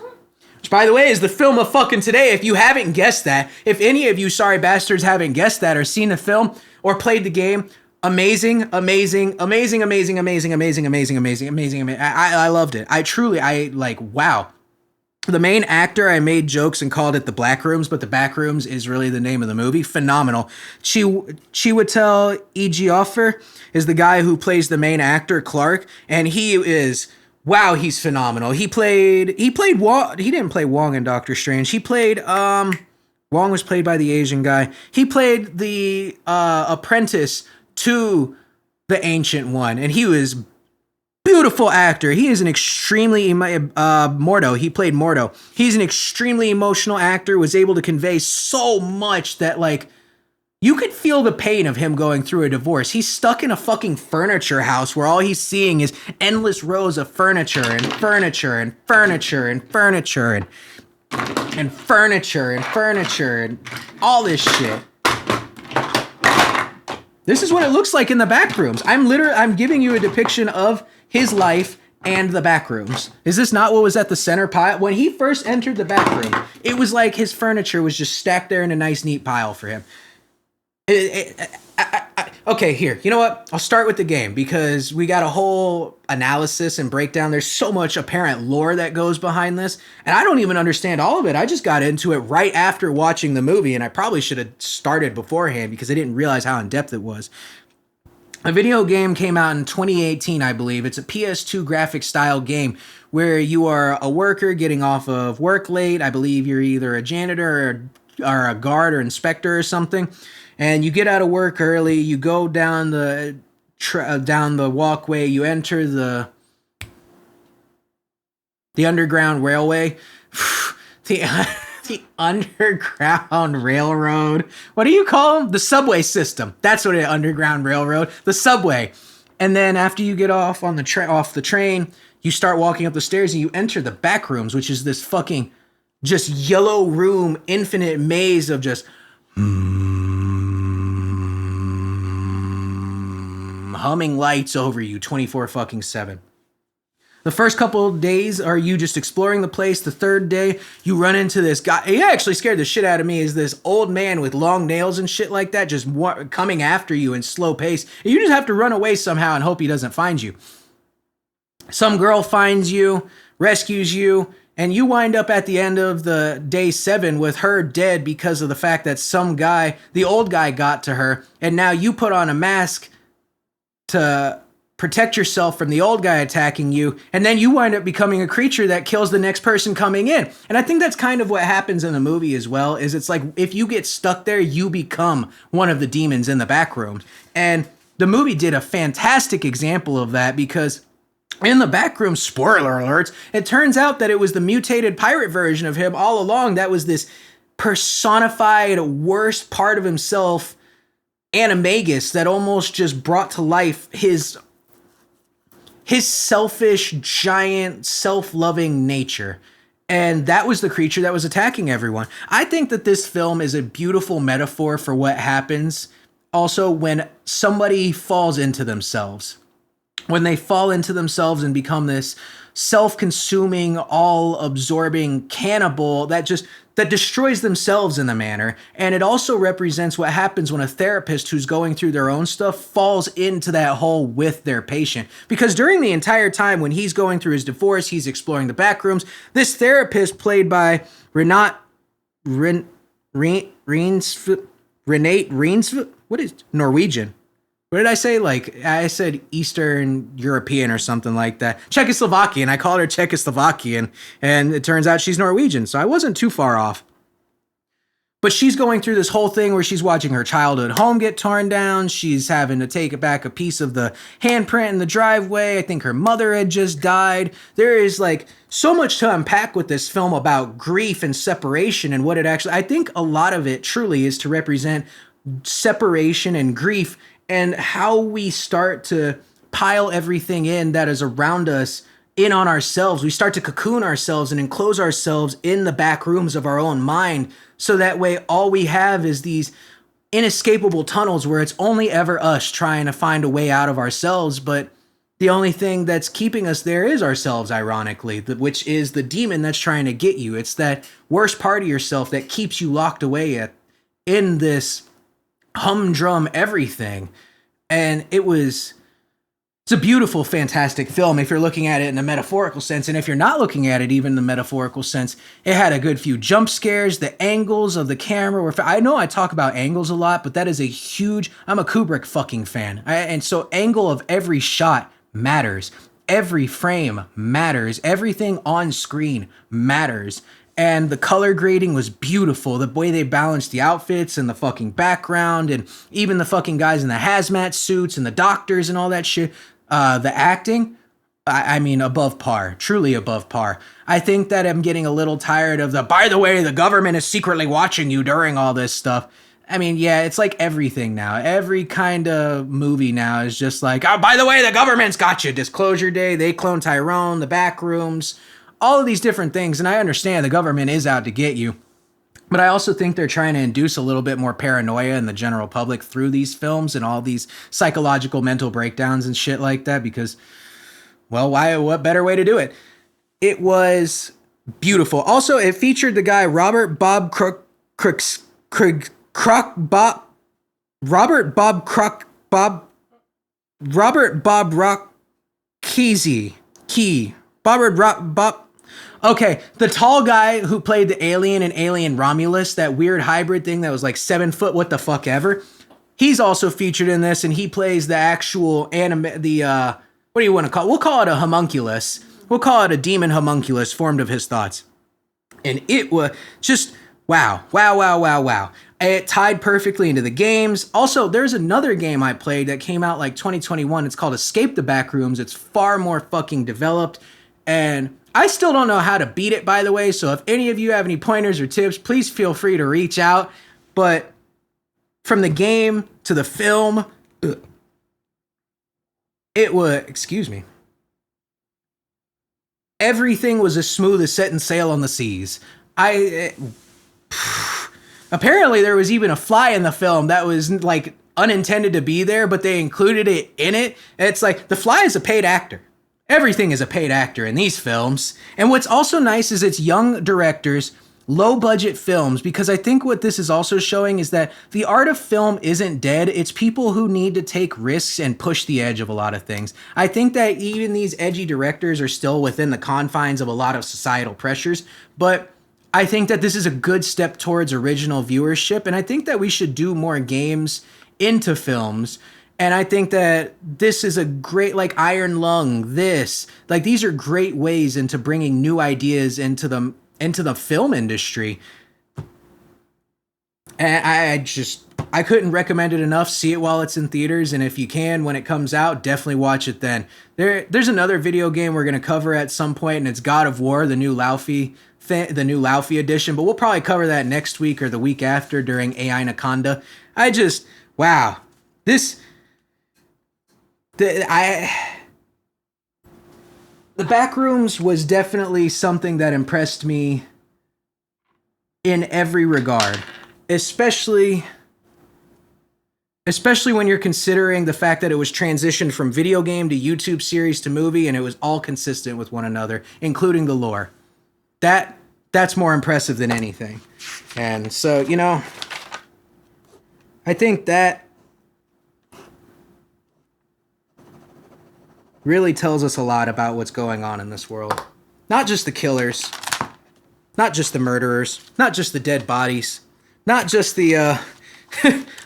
Which, by the way, is the film of fucking today. If you haven't guessed that, if any of you sorry bastards haven't guessed that or seen the film or played the game, amazing, amazing, amazing, amazing, amazing, amazing, amazing, amazing, amazing. I loved it. Wow. The main actor, I made jokes and called it the Blackrooms, but the Backrooms is really the name of the movie. Phenomenal. Chiwetel Ejiofor is the guy who plays the main actor, Clark, and he is, wow, he's phenomenal. He played Wong. He didn't play Wong in Doctor Strange. He played, Wong was played by the Asian guy. He played the apprentice to the Ancient One, and he was beautiful actor. He is an extremely Mordo. He played Mordo. He's an extremely emotional actor. Was able to convey so much that, like, you could feel the pain of him going through a divorce. He's stuck in a fucking furniture house where all he's seeing is endless rows of furniture and furniture and furniture and furniture and furniture and furniture and all this shit. This is what it looks like in the Backrooms. I'm giving you a depiction of his life and the Backrooms. Is this not what was at the center pile? When he first entered the Backroom, it was like his furniture was just stacked there in a nice, neat pile for him. Okay, here. You know what? I'll start with the game because we got a whole analysis and breakdown. There's so much apparent lore that goes behind this, and I don't even understand all of it. I just got into it right after watching the movie, and I probably should have started beforehand because I didn't realize how in-depth it was. A video game came out in 2018, I believe. It's a PS2 graphic style game where you are a worker getting off of work late. I believe you're either a janitor or a guard or inspector or something. And you get out of work early, you go down the walkway, you enter the Underground Railway. The Underground Railroad. What do you call them? The subway system. That's what it is, Underground Railroad. The subway. And then after you get off on off the train, you start walking up the stairs and you enter the Backrooms, which is this fucking just yellow room, infinite maze of just humming lights over you 24/7. The first couple of days are you just exploring the place. The third day, you run into this guy. He actually scared the shit out of me. Is this old man with long nails and shit like that just coming after you in slow pace. And you just have to run away somehow and hope he doesn't find you. Some girl finds you, rescues you, and you wind up at the end of the day 7 with her dead because of the fact that some guy, the old guy, got to her. And now you put on a mask to protect yourself from the old guy attacking you, and then you wind up becoming a creature that kills the next person coming in. And I think that's kind of what happens in the movie as well, is it's like if you get stuck there, you become one of the demons in the back room. And the movie did a fantastic example of that because in the back room, spoiler alerts, it turns out that it was the mutated pirate version of him all along. That was this personified worst part of himself, Animagus, that almost just brought to life his selfish, giant, self-loving nature. And that was the creature that was attacking everyone. I think that this film is a beautiful metaphor for what happens also when somebody falls into themselves. When they fall into themselves and become this self-consuming, all-absorbing cannibal that just that destroys themselves in the manner. And it also represents what happens when a therapist who's going through their own stuff falls into that hole with their patient. Because during the entire time when he's going through his divorce, he's exploring the back rooms. This therapist, played by Renate Reinsve, what is Norwegian? What did I say? Like, I said Eastern European or something like that. Czechoslovakian. I called her Czechoslovakian, and it turns out she's Norwegian, so I wasn't too far off. But she's going through this whole thing where she's watching her childhood home get torn down. She's having to take back a piece of the handprint in the driveway. I think her mother had just died. There is like so much to unpack with this film about grief and separation and what it actually, I think a lot of it truly is to represent separation and grief and how we start to pile everything in that is around us in on ourselves. We start to cocoon ourselves and enclose ourselves in the back rooms of our own mind. So that way, all we have is these inescapable tunnels where it's only ever us trying to find a way out of ourselves. But the only thing that's keeping us there is ourselves, ironically, which is the demon that's trying to get you. It's that worst part of yourself that keeps you locked away in this humdrum everything. And it's a beautiful, fantastic film if you're looking at it in a metaphorical sense. And if you're not looking at it even in the metaphorical sense, it had a good few jump scares. The angles of the camera were... I know I talk about angles a lot, but that is a huge... I'm a Kubrick fucking fan. And so angle of every shot matters. Every frame matters. Everything on screen matters. And the color grading was beautiful. The way they balanced the outfits and the fucking background and even the fucking guys in the hazmat suits and the doctors and all that shit. The acting, I mean, above par. Truly above par. I think that I'm getting a little tired of by the way, the government is secretly watching you during all this stuff. I mean, yeah, it's like everything now. Every kind of movie now is just like, oh, by the way, the government's got you. Disclosure Day, they clone Tyrone, the Backrooms, all of these different things. And I understand the government is out to get you. But I also think they're trying to induce a little bit more paranoia in the general public through these films and all these psychological mental breakdowns and shit like that because, well, what better way to do it? It was beautiful. Also, it featured the guy Robert Bob Crockeezy. Okay, the tall guy who played the alien in Alien Romulus, that weird hybrid thing that was like 7 foot, what the fuck ever. He's also featured in this, and he plays the actual what do you want to call it? We'll call it a homunculus. We'll call it a demon homunculus formed of his thoughts. And it was just, wow. It tied perfectly into the games. Also, there's another game I played that came out like 2021. It's called Escape the Backrooms. It's far more fucking developed, and I still don't know how to beat it, by the way, so if any of you have any pointers or tips, please feel free to reach out. But from the game to the film, everything was as smooth as setting sail on the seas. Apparently there was even a fly in the film that was like unintended to be there, but they included it in it. It's like the fly is a paid actor. Everything is a paid actor in these films. And what's also nice is it's young directors, low budget films, because I think what this is also showing is that the art of film isn't dead. It's people who need to take risks and push the edge of a lot of things. I think that even these edgy directors are still within the confines of a lot of societal pressures, but I think that this is a good step towards original viewership. And I think that we should do more games into films. And I think that this is a great, like Iron Lung, these are great ways into bringing new ideas into the film industry. And I couldn't recommend it enough. See it while it's in theaters. And if you can, when it comes out, definitely watch it then. There's another video game we're going to cover at some point, and it's God of War, the new Laufey edition. But we'll probably cover that next week or the week after during AI Anaconda. Wow. The Backrooms was definitely something that impressed me in every regard, especially when you're considering the fact that it was transitioned from video game to YouTube series to movie, and it was all consistent with one another, including the lore. That That's more impressive than anything. And so, you know, I think that really tells us a lot about what's going on in this world. Not just the killers, not just the murderers, not just the dead bodies, not just the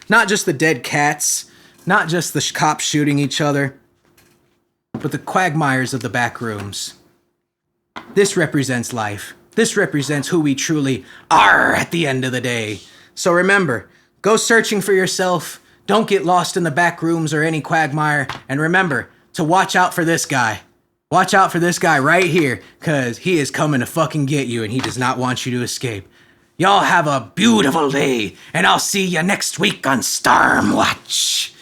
not just the dead cats, not just the cops shooting each other, but the quagmires of the back rooms. This represents life. This represents who we truly are at the end of the day. So remember, go searching for yourself. Don't get lost in the back rooms or any quagmire. And remember to watch out for this guy. Watch out for this guy right here, because he is coming to fucking get you and he does not want you to escape. Y'all have a beautiful day, and I'll see you next week on StormWatch.